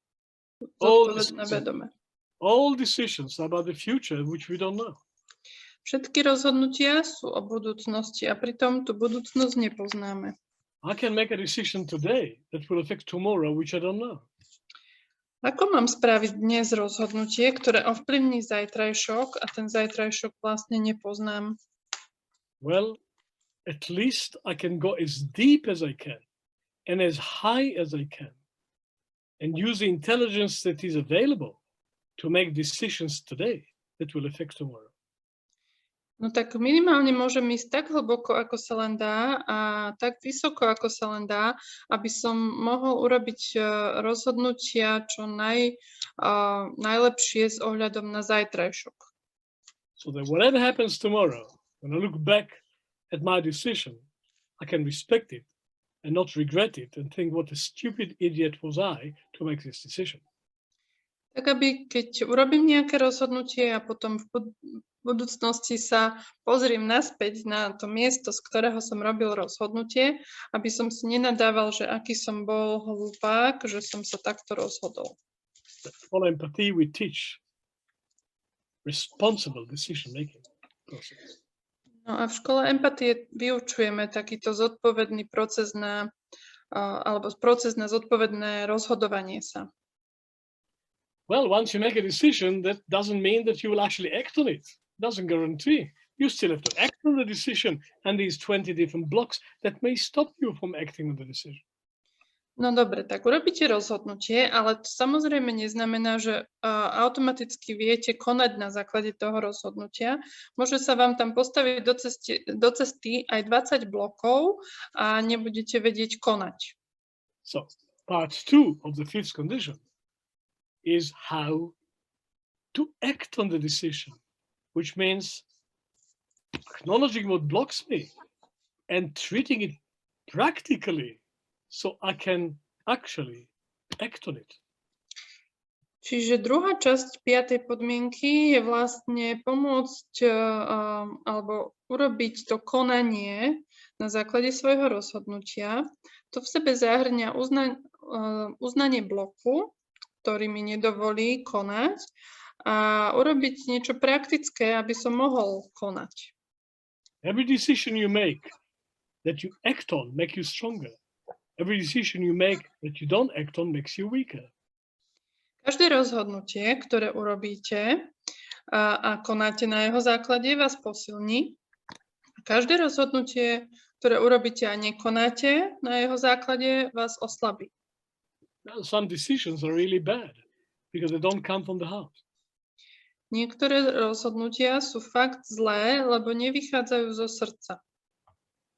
Zodpovedné vedome. All decisions about the future which we don't know. Všetky rozhodnutia sú o budúcnosti a pritom tú budúcnosť nepoznáme. I can make a decision today that will affect tomorrow, which I don't know. Ako mám spraviť dnes rozhodnutie, ktoré ovplyvní zajtrajšok a ten zajtrajšok vlastne nepoznám? Well, at least I can go as deep as I can and as high as I can and use the intelligence that is available to make decisions today that will affect tomorrow. No tak minimálne môžem ísť tak hlboko, ako sa len dá a tak vysoko, ako sa len dá, aby som mohol urobiť rozhodnutia čo najlepšie s ohľadom na zajtrajšok. So that whatever happens tomorrow, when I look back at my decision, I can respect it and not regret it and think what a stupid idiot was I to make this decision. Tak aby keď urobím nejaké rozhodnutie a potom v budúcnosti sa pozriem naspäť na to miesto, z ktorého som robil rozhodnutie, aby som si nenadával, že aký som bol hlupák, že som sa takto rozhodol. For empathy, we teach responsible decision making process. No a v škole empatie vyučujeme takýto zodpovedný proces alebo proces na zodpovedné rozhodovanie sa. Well, once you make a decision, that doesn't mean that you will actually act on it. Doesn't guarantee. You still have to act on the decision and these 20 different blocks that may stop you from acting on the decision. No dobre, tak urobíte rozhodnutie, ale to samozrejme neznamená, že automaticky viete konať na základe toho rozhodnutia. Môže sa vám tam postaviť do cesty aj 20 blokov a nebudete vedieť konať. So, part 2 of the fifth condition is how to act on the decision, which means acknowledging what blocks me and treating it practically so I can actually act on it. Čiže druhá časť 5. podmienky je vlastne pomôcť alebo urobiť to konanie na základe svojho rozhodnutia. To v sebe zahŕňa uznanie bloku, ktorý mi nedovolí konať, a urobiť niečo praktické, aby som mohol konať. Every decision you make that you act on makes you stronger. Every decision you make that you don't act on makes you weaker. Každé rozhodnutie, ktoré urobíte a konáte na jeho základe, vás posilní. A každé rozhodnutie, ktoré urobíte a nekonáte na jeho základe, vás oslabí. Some decisions are really bad because they don't come from the heart. Niektoré rozhodnutia sú fakt zlé, lebo nevychádzajú zo srdca.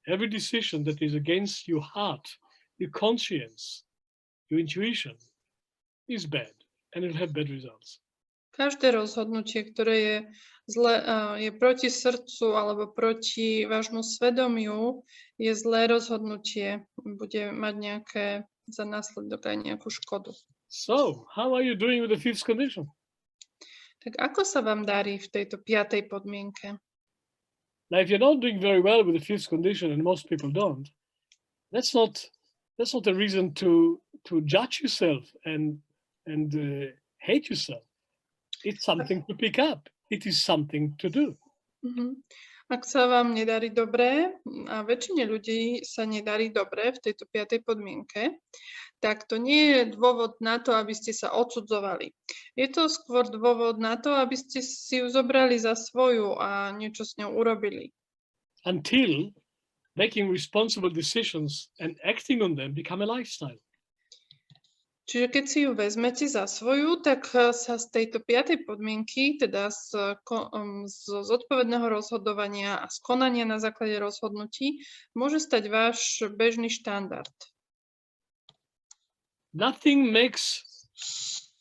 Every decision that is against your heart your conscience, your intuition is bad and it'll have bad results. Každé rozhodnutie, ktoré je zle, je proti srdcu alebo proti vášmu svedomiu, je zlé rozhodnutie. Bude mať nejaké za následok aj nejakú škodu. So, how are you doing with the fifth condition? Tak ako sa vám darí v tejto 5. podmienke? Now, if you're not doing very well with the fifth condition, and most people don't, that's not a reason to judge yourself and hate yourself. It's something to pick up. It is something to do. Ak sa vám nedarí dobre, a väčšine ľudí sa nedarí dobre v tejto 5. podmienke, tak to nie je dôvod na to, aby ste sa odsudzovali. Je to skôr dôvod na to, aby ste si ju zobrali za svoju a niečo s ňou urobili. Until making responsible decisions and acting on them become a lifestyle. Čiže keď si ju vezmete za svoju, tak sa z tejto 5. podmienky, teda z zodpovedného rozhodovania a z konania na základe rozhodnutí, môže stať váš bežný štandard. Nothing makes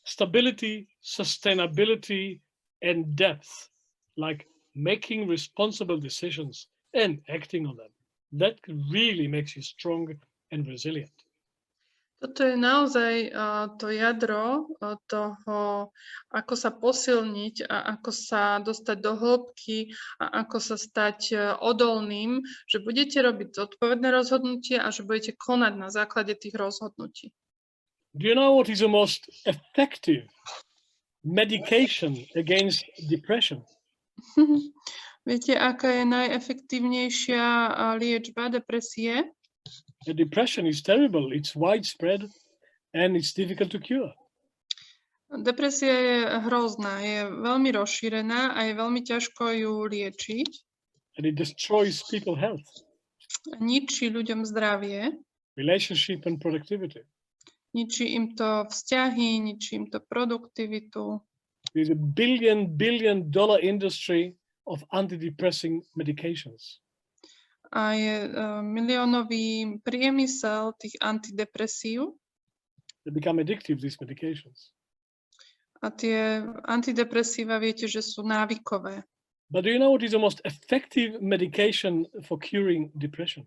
stability, sustainability, and depth like making responsible decisions and acting on them. That really makes you strong and resilient. Toto je naozaj to jadro toho, ako sa posilniť a ako sa dostať do hĺbky a ako sa stať odolným, že budete robiť zodpovedné rozhodnutie a že budete konať na základe tých rozhodnutí. Do you know what is the most effective medication against depression? Viete, aká je najefektívnejšia liečba depresie? The depression is terrible. It's widespread and it's difficult to cure. Depresia je hrozná, je veľmi rozšírená a je veľmi ťažko ju liečiť. And it destroys people's health, Ničí ľuďom zdravie, relationship and productivity. ničí im to vzťahy, ničí im to produktivitu. There's a billion dollar industry of antidepressant medications. A je miliónový priemysel tých antidepresív. They become addictive, these medications. A tie antidepresíva viete, že sú návykové. But do you know what is the most effective medication for curing depression?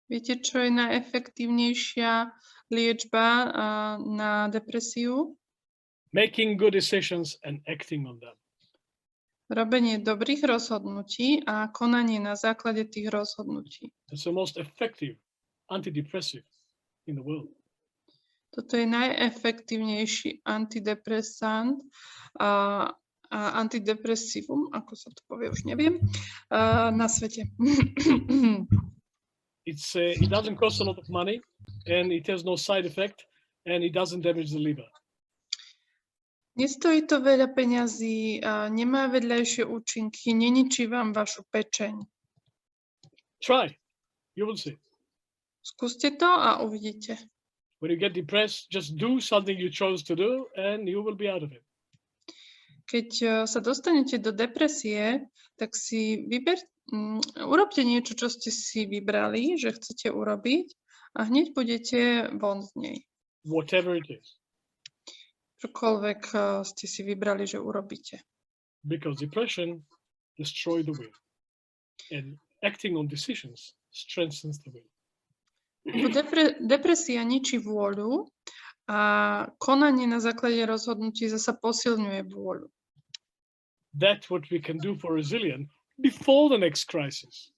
Viete, čo je najefektívnejšia liečba na depresiu? Making good decisions and acting on them. Robenie dobrých rozhodnutí a konanie na základe tých rozhodnutí. It's the most effective antidepressive in the world. Toto je najefektívnejší antidepresant a antidepresívum, ako sa to povie, už neviem, na svete. It doesn't cost a lot of money and it has no side effect and it doesn't damage the liver. Nestojí to veľa peňazí, nemá vedľajšie účinky, neničí vám vašu pečeň. Try, you will see. Skúste to a uvidíte. When you get depressed, just do something you chose to do and you will be out of it. Keď sa dostanete do depresie, tak si urobte niečo, čo ste si vybrali, že chcete urobiť a hneď budete von z nej. Whatever it is. Čokoľvek ste si vybrali, že urobíte. Because depression destroys the will. And acting on decisions strengthens the will. Depresia ničí vôľu a konanie na základe rozhodnutí zasa posilňuje vôľu. That's what we can do for resilience before the next crisis.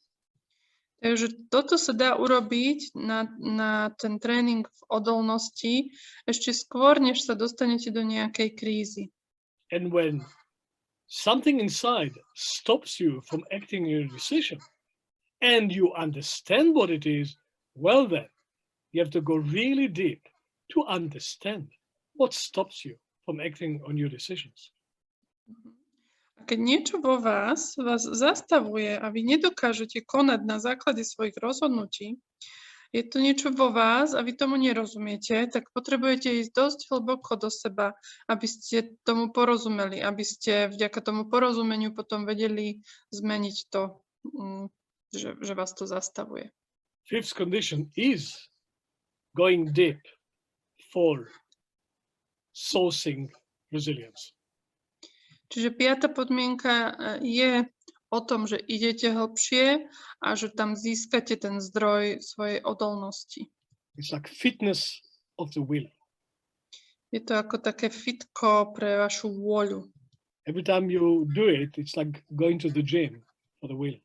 Takže toto sa dá urobiť na ten tréning v odolnosti ešte skôr, než sa dostanete do nejakej krízy. And when something inside stops you from acting on your decision and you understand what it is, well then, you have to go really deep to understand what stops you from acting on your decisions. A keď niečo vo vás zastavuje a vy nedokážete konať na základe svojich rozhodnutí, je to niečo vo vás a vy tomu nerozumiete, tak potrebujete ísť dosť hlboko do seba, aby ste tomu porozumeli, aby ste vďaka tomu porozumeniu potom vedeli zmeniť to, že vás to zastavuje. Fifth condition is going deep for sourcing resilience. Čiže piata podmienka je o tom, že idete hlbšie a že tam získate ten zdroj svojej odolnosti. It's like fitness of the will. Je to ako také fitko pre vašu vôľu. Every time you do it, it's like going to the gym for the will.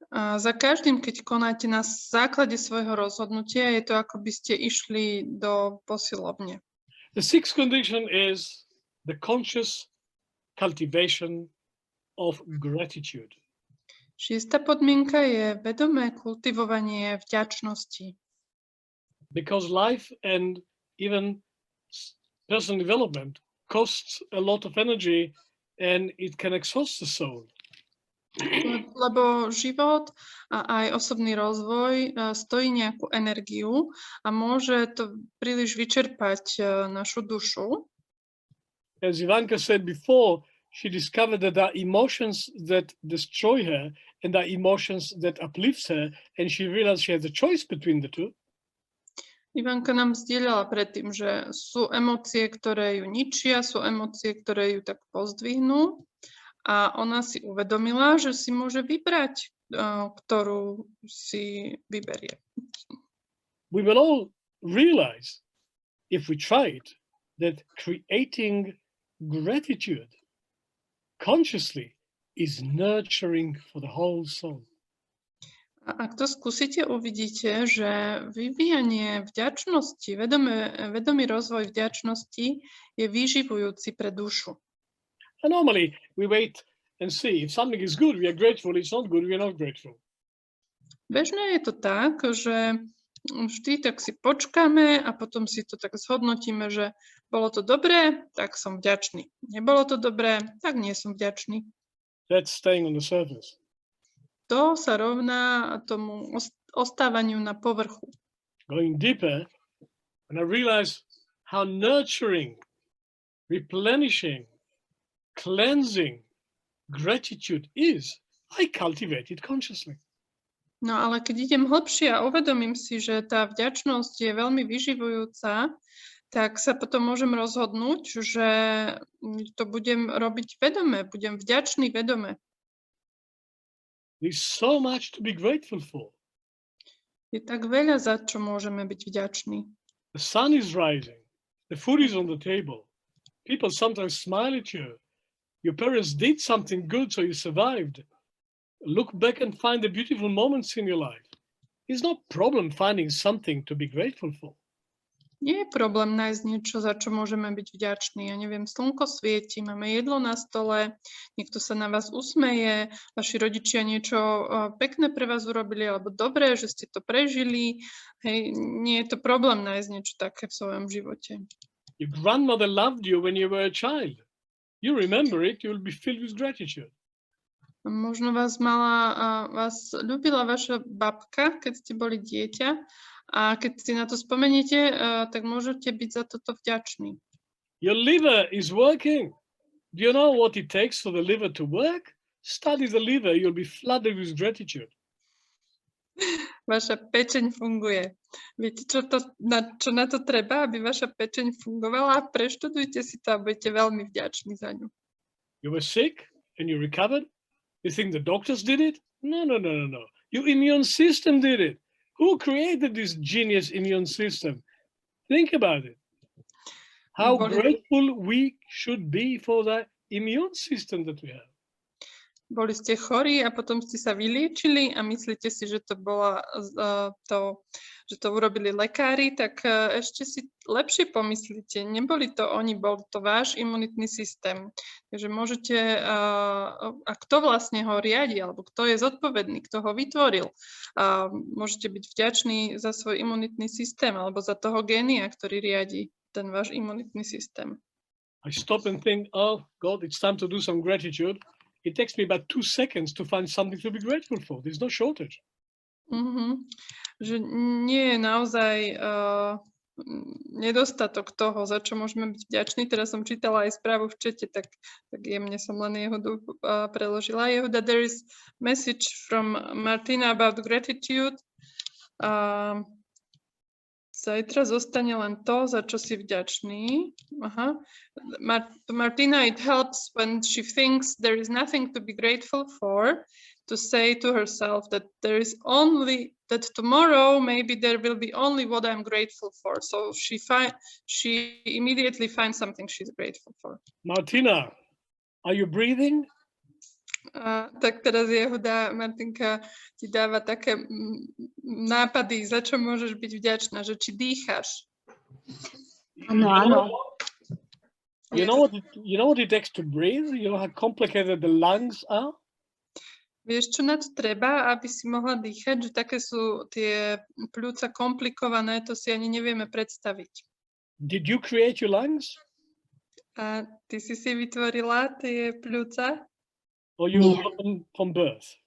A za každým, keď konáte na základe svojho rozhodnutia, je to ako by ste išli do posilovne. The sixth condition is the conscious cultivation of gratitude. Šiesta podmienka je vedomé kultivovanie vďačnosti. Because life and even personal development costs a lot of energy and it can exhaust the soul. Lebo život a aj osobný rozvoj stojí nejakú energiu a môže to príliš vyčerpať našu dušu. As Ivanka said before, she discovered that there are emotions that destroy her and there are emotions that uplifts her, and she realized she has a choice between the two. Ivanka nám zdieľala predtým, že sú emócie, ktoré ju ničia, sú emócie, ktoré ju tak pozdvihnú. A ona si uvedomila, že si môže vybrať, ktorú si vyberie. We will all realize, if we try it, that creating gratitude consciously is nurturing for the whole soul. A ak to skúsite, uvidíte, že vyvíjanie vďačnosti, vedomý rozvoj vďačnosti je vyživujúci pre dušu. And normally we wait and see if something is good, we are grateful. It's not good, we are not grateful. Bežné je to tak, že vždy tak si počkáme a potom si to tak zhodnotíme, že bolo to dobré, tak som vďačný. Nebolo to dobré, tak nie som vďačný. That's staying on the surface. To sa rovná tomu ostávaniu na povrchu. Going deeper, and I realize how nurturing, replenishing, cleansing gratitude is, I cultivate it consciously. No ale keď idem hlbšie a uvedomím si, že tá vďačnosť je veľmi vyživujúca, tak sa potom môžem rozhodnúť, že to budem robiť vedome, budem vďačný vedome. There's so much to be grateful for. Je tak veľa, za čo môžeme byť vďační. The sun is rising, the food is on the table. People sometimes smile at you. Your parents did something good, so you survived. Look back and find the beautiful moments in your life. It's not a problem finding something to be grateful for. Nie je problém nájsť niečo, za čo môžeme byť vďační. Ja neviem, slnko svieti, máme jedlo na stole, niekto sa na vás usmeje, vaši rodičia niečo pekné pre vás urobili, alebo dobré, že ste to prežili. Hej, nie je to problém nájsť niečo také v svojom živote. Your grandmother loved you when you were a child. You remember it, you will be filled with gratitude. Možno vás ľúbila vaša babka, keď ste boli dieťa, a keď si na to spomeniete, tak môžete byť za toto vďační. Your liver is working. Do you know what it takes for the liver to work? Study the liver, you'll be flooded with gratitude. Vaša pečeň funguje. Viete, čo na to treba, aby vaša pečeň fungovala? Preštudujte si to a budete veľmi vďační za ňu. You were sick and you recovered? You think the doctors did it? No. Your immune system did it. Who created this genius immune system? Think about it. How grateful we should be for the immune system that we have. Boli ste chorí a potom ste sa vyliečili a myslíte si, že to bola že to urobili lekári, tak ešte si lepšie pomyslíte. Neboli to oni, bol to váš imunitný systém. Takže môžete, a kto vlastne ho riadi, alebo kto je zodpovedný, kto ho vytvoril, môžete byť vďační za svoj imunitný systém alebo za toho génia, ktorý riadi ten váš imunitný systém. I stop and think, oh God, it's time to do some gratitude. It takes me about 2 seconds to find something to be grateful for. There's no shortage. Že nie je naozaj nedostatok toho, za čo môžeme byť vďační. Teraz som čítala aj správu v čete, tak jemne som len Jehudu preložila. Jehuda, there is message from Martina about gratitude. Zajtra zostane len to, za čo si vďačný. Aha. Martina, it helps when she thinks there is nothing to be grateful for, to say to herself that there is only, that tomorrow maybe there will be only what I'm grateful for. So she immediately finds something she's grateful for. Martina, are you breathing? Tak teraz Martinka ti dáva také nápady, za čo môžeš byť vďačná, že či dýcháš. Áno. You know what it takes to breathe? You know how complicated the lungs are? Vieš, čo na to treba, aby si mohla dýchať, že také sú tie pľúca komplikované, to si ani nevieme predstaviť. Did you create your lungs? A ty si vytvorila tie pľúca? Or you got them from birth?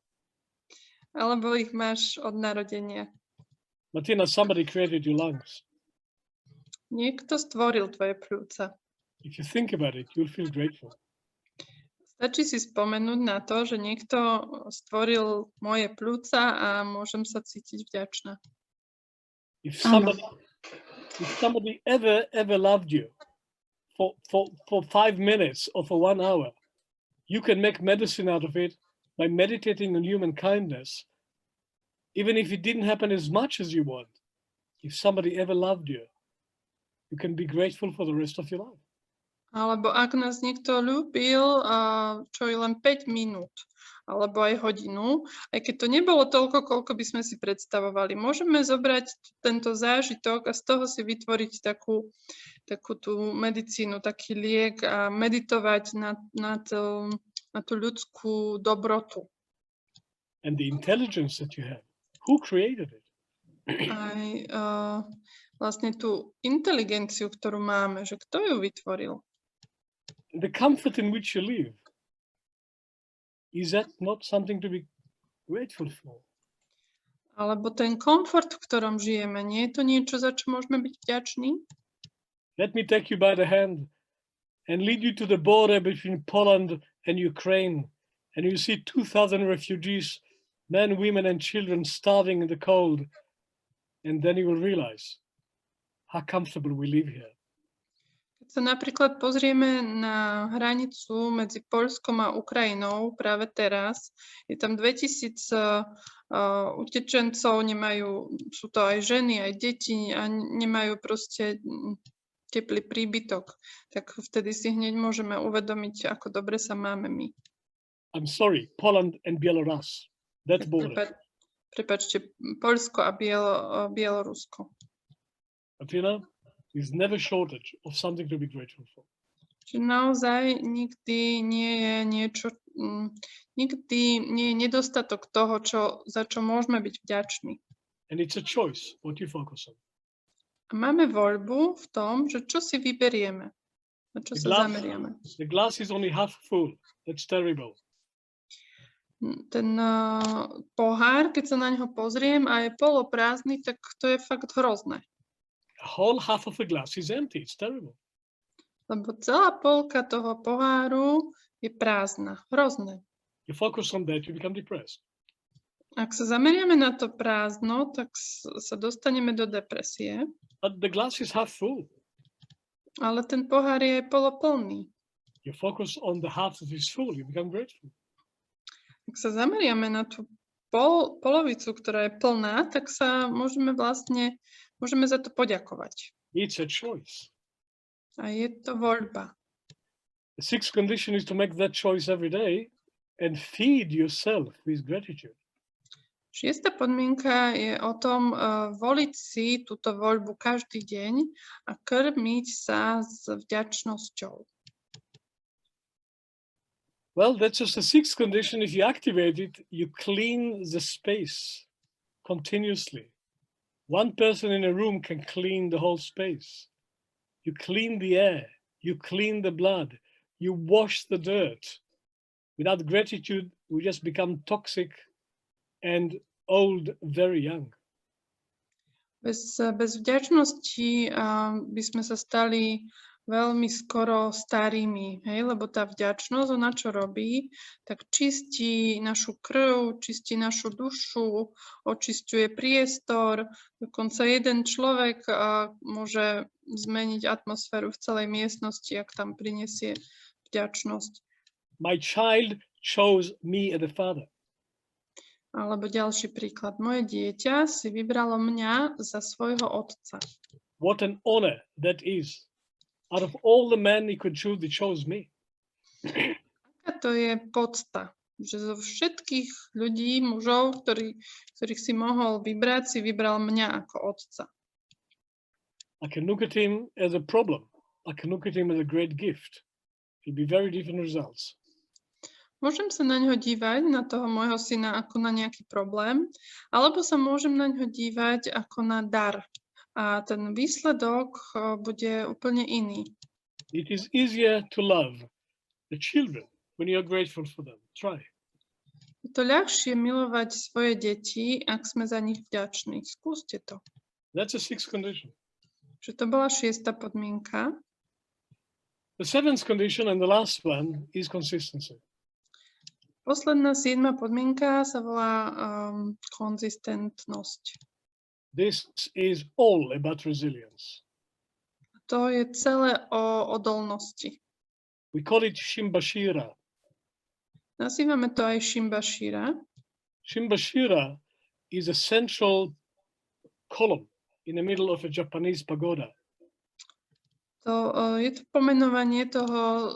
Alebo ich máš od narodenia? Martina, somebody created your lungs. Niekto stvoril tvoje pľúca. If you think about it, you'll feel grateful. Stačí si spomenúť na to, že niekto stvoril moje pľúca a môžem sa cítiť vďačná. If somebody ever loved you for 5 minutes or for 1 hour, you can make medicine out of it by meditating on human kindness, even if it didn't happen as much as you want. If somebody ever loved you, you can be grateful for the rest of your life. Alebo ak nás niekto ľúbil, čo je len 5 minút, alebo aj hodinu, aj keď to nebolo toľko, koľko by sme si predstavovali. Môžeme zobrať tento zážitok a z toho si vytvoriť takú tú medicínu, taký liek a meditovať na tú ľudskú dobrotu. And the intelligence that you have. Who created it? Aj vlastne tú inteligenciu, ktorú máme, že kto ju vytvoril. The comfort in which you live. Is that not something to be grateful for? Alebo ten komfort, v ktorom žijeme, nie je to niečo, za čo môžeme byť vďační? Let me take you by the hand and lead you to the border between Poland and Ukraine, and you see 2,000 refugees, men, women, and children starving in the cold, and then you will realize how comfortable we live here. Keď sa napríklad pozrieme na hranicu medzi Poľskom a Ukrajinou práve teraz, je tam 2000 utečencov, sú to aj ženy, aj deti a nemajú proste teplý príbytok, tak vtedy si hneď môžeme uvedomiť, ako dobre sa máme my. I'm sorry, Poland and Belarus, that border. Prepáčte, Poľsko a Bielorusko. Martina, there's never shortage of something to be grateful for. Čiže naozaj nikdy nie je nedostatok toho, za čo môžeme byť vďační. And it's a choice what you focus on. A máme voľbu v tom, že čo si vyberieme, na čo sa zameriame. The glass is only half full. That's terrible. Ten pohár, keď sa na neho pozriem a je poloprázdny, tak to je fakt hrozné. A whole half of the glass is empty. It's terrible. Lebo celá polka toho poháru je prázdna. Hrozné. You focus on that, you become depressed. Ak sa zameriame na to prázdno, tak sa dostaneme do depresie. But the glass is half full. Ale ten pohár je poloplný. You focus on the half that is full, you become grateful. Ak sa zameriame na tú polovicu, ktorá je plná, tak sa môžeme za to poďakovať. It's a choice. A je to voľba. The sixth condition is to make that choice every day and feed yourself with gratitude. 6. podmienka je o tom voliť si túto voľbu každý deň a krmiť sa s vďačnosťou. Well, that's just the sixth condition. If you activate it, you clean the space continuously. One person in a room can clean the whole space. You clean the air, you clean the blood, you wash the dirt. Without gratitude, we just become toxic and old very young. Bez vďačnosti by sme sa stali veľmi skoro starými, hej, lebo tá vďačnosť, ona čo robí, tak čistí našu krv, čistí našu dušu, očisťuje priestor, dokonca jeden človek môže zmeniť atmosféru v celej miestnosti, ak tam prinesie vďačnosť. My child chose me as a father. Alebo ďalší príklad. Moje dieťa si vybralo mňa za svojho otca. What an honor that is. Out of all the men he could choose, he chose me. Aká to je podsta, že zo všetkých ľudí, mužov, ktorých si mohol vybrať, si vybral mňa ako otca. I can look at him as a problem. I can look at him as a great gift. It'll be very different results. Môžem sa na ňo dívať, na toho môjho syna, ako na nejaký problém, alebo sa môžem na ňo dívať ako na dar. A ten výsledok bude úplne iný. It is easier to love the children when you are grateful for them. Try. Je to ľahšie milovať svoje deti, ak sme za nich vďační. Skúste to. That's a sixth condition. Že to bola 6. podmienka. The seventh condition and the last one is consistency. Posledná 7. podmienka sa volá konzistentnosť. This is all about resilience. To je celé o odolnosti. We call it Shimbashira. Nazývame to aj Shimbashira. Shimbashira is a central column in the middle of a Japanese pagoda. Je to pomenovanie toho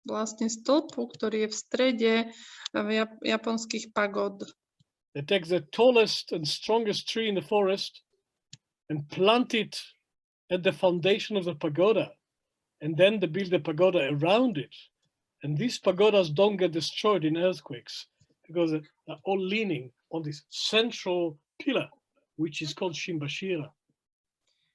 vlastne stĺpu, ktorý je v strede japonských pagod. They take the tallest and strongest tree in the forest and plant it at the foundation of the pagoda. And then they build the pagoda around it. And these pagodas don't get destroyed in earthquakes because they're all leaning on this central pillar, which is called Shimbashira.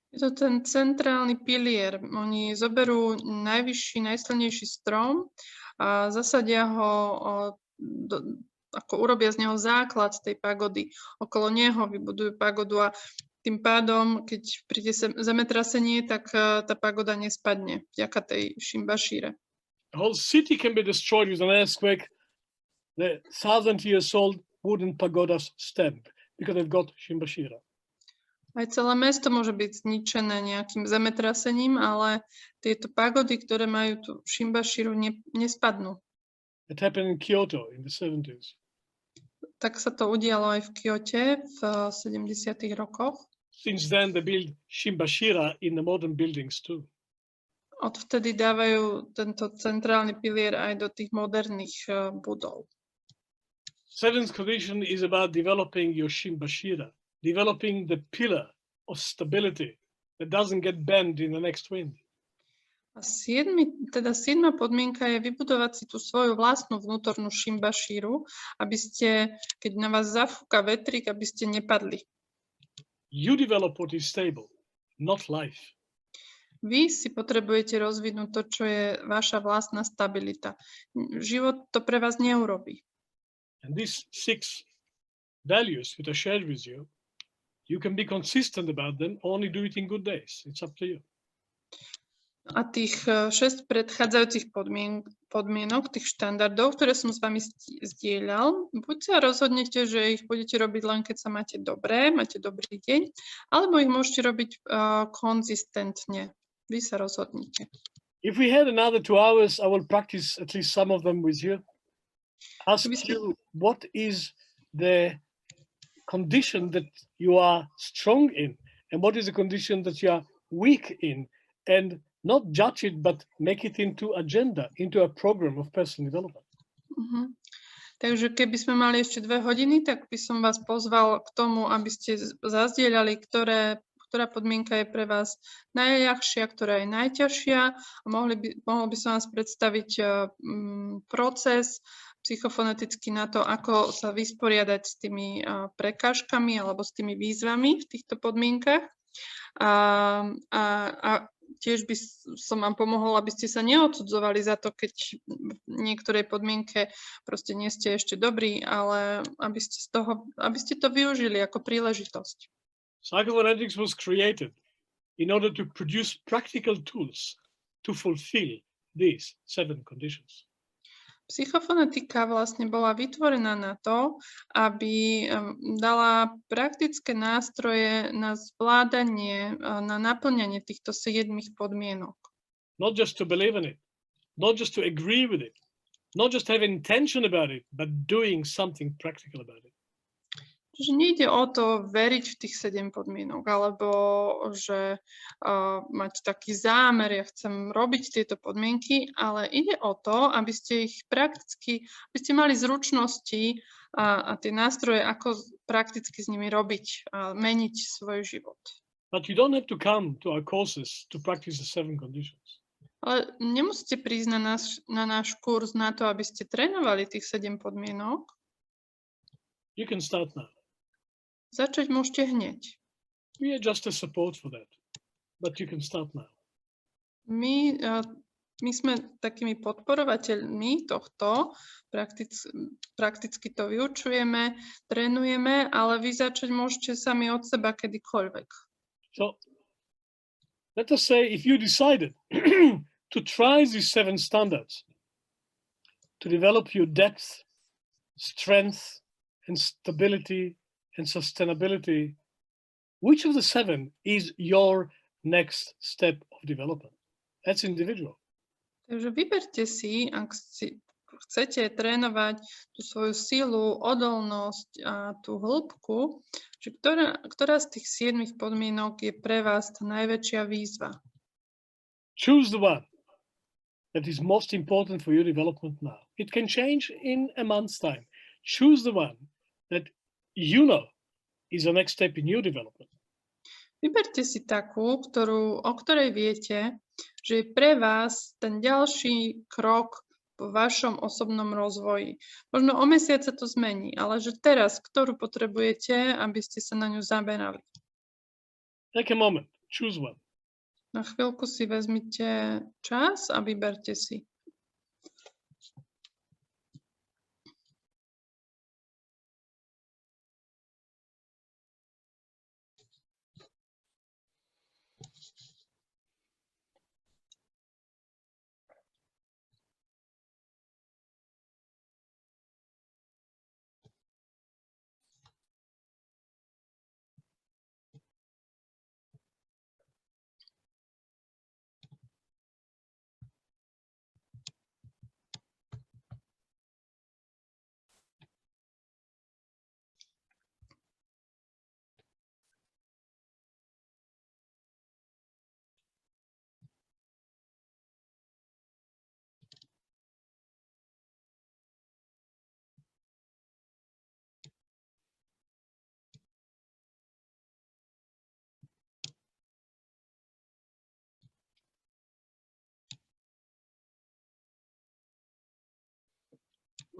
Je to ten centrálny pilier. Oni zoberú najvyšší, najsilnejší strom a zasadia ho ako urobia z neho základ tej pagody. Okolo neho vybudujú pagodu a tým pádom, keď príde zemetrasenie, tak tá pagoda nespadne vďaka tej Shimbashire. The whole city can be destroyed with an earthquake. The 1,000 years old wooden pagodas stand because they've got Shimbashira. Aj celé mesto môže byť zničené nejakým zemetrasením, ale tieto pagody, ktoré majú tú Shimbashiru, nespadnú. It happened in Kyoto in the 70s. Tak sa to udialo aj v Kyote v 70. rokoch. Since then, they build Shimbashira in the modern buildings too. Odvtedy dávajú tento centrálny pilier aj do tých moderných budov. Seventh condition is about developing your Shimbashira, developing the pillar of stability that doesn't get bent in the next wind. A 7. podmienka je vybudovať si tú svoju vlastnú vnútornú Shimbashiru, aby ste, keď na vás zafúka vetrík, aby ste nepadli. You develop what is stable, not life. Vy si potrebujete rozvinúť to, čo je vaša vlastná stabilita. Život to pre vás neurobí. And these 6 values that I shared with you, you can be consistent about them, only do it in good days. It's up to you. A tých 6 predchádzajúcich podmienok, tých štandardov, ktoré som s vami zdieľal, buď sa rozhodnete, že ich budete robiť len keď sa máte dobré, máte dobrý deň, alebo ich môžete robiť konzistentne. Vy sa rozhodnite. If we had another 2 hours, I will practice at least some of them with you. Ask you, what is the condition that you are strong in? And what is the condition that you are weak in? And not judge it, but make it into agenda, into a program of personal development. Takže keby sme mali ešte 2 hodiny, tak by som vás pozval k tomu, aby ste zazdieľali, ktorá podmienka je pre vás najľahšia, ktorá je najťažšia. A mohol by som vás predstaviť proces psychofoneticky na to, ako sa vysporiadať s tými prekážkami alebo s tými výzvami v týchto podmienkach. A tiež by som vám pomohol, aby ste sa neodsudzovali za to, keď v niektorej podmienke proste nie ste ešte dobrí, ale aby ste to využili ako príležitosť. Psychofonetics was created in order to produce practical tools to fulfill these 7 conditions. Psychofonetika vlastne bola vytvorená na to, aby dala praktické nástroje na zvládanie, na naplňanie týchto 7 podmienok. Not just to believe in it, not just to agree with it, not just have intention about it, but doing something practical about it. Čiže nejde o to veriť v tých 7 podmienok, alebo že mať taký zámer, ja chcem robiť tieto podmienky, ale ide o to, aby ste ich prakticky, aby ste mali zručnosti a tie nástroje, ako prakticky s nimi robiť a meniť svoj život. But you don't have to come to our courses to practice the 7 conditions. Ale nemusíte prísť na náš kurz na to, aby ste trénovali tých 7 podmienok. You can start now. Začať môžete hneď. We are just a support for that, but you can start now. My sme takými podporovateľmi tohto, prakticky to vyučujeme, trénujeme, ale vy začať môžete sami od seba kedykoľvek. So let us say if you decided to try these 7 standards, to develop your depth, strength, and stability, and sustainability, which of the 7 is your next step of development? That's individual. Takže vyberte si, ak chcete trénovať tú svoju silu, odolnosť a tú hĺbku, že ktorá z tých 7 podmienok je pre vás tá najväčšia výzva. Choose the one that is most important for your development now. It can change in a month's time. Choose the one that you know is the next step in your development. Vyberte si takú, o ktorej viete, že je pre vás ten ďalší krok po vašom osobnom rozvoji. Možno o mesiac sa to zmení, ale že teraz, ktorú potrebujete, aby ste sa na ňu zamerali. Take a moment, choose one. Na chvíľku si vezmite čas a vyberte si.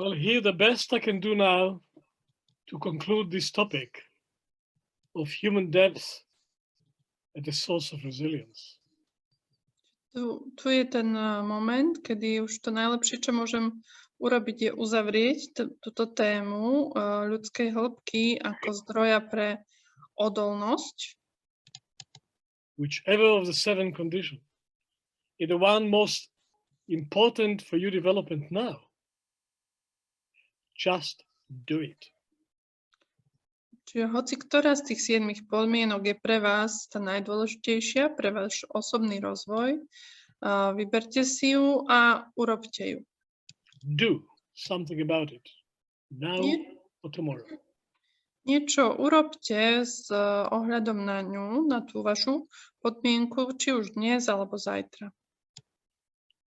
Well, here the best I can do now to conclude this topic of human depth at the source of resilience. Tu je ten moment, kedy už to najlepšie, čo môžem urobiť, je uzavrieť túto tému ľudskej hĺbky ako zdroja pre odolnosť. Whichever of the 7 conditions is the one most important for your development now, just do it. Čiže hoci ktorá z tých 7 podmienok je pre vás tá najdôležitejšia, pre váš osobný rozvoj, vyberte si ju a urobte ju. Do something about it, now or tomorrow. Niečo urobte s ohľadom na ňu, na tú vašu podmienku, či už dnes alebo zajtra.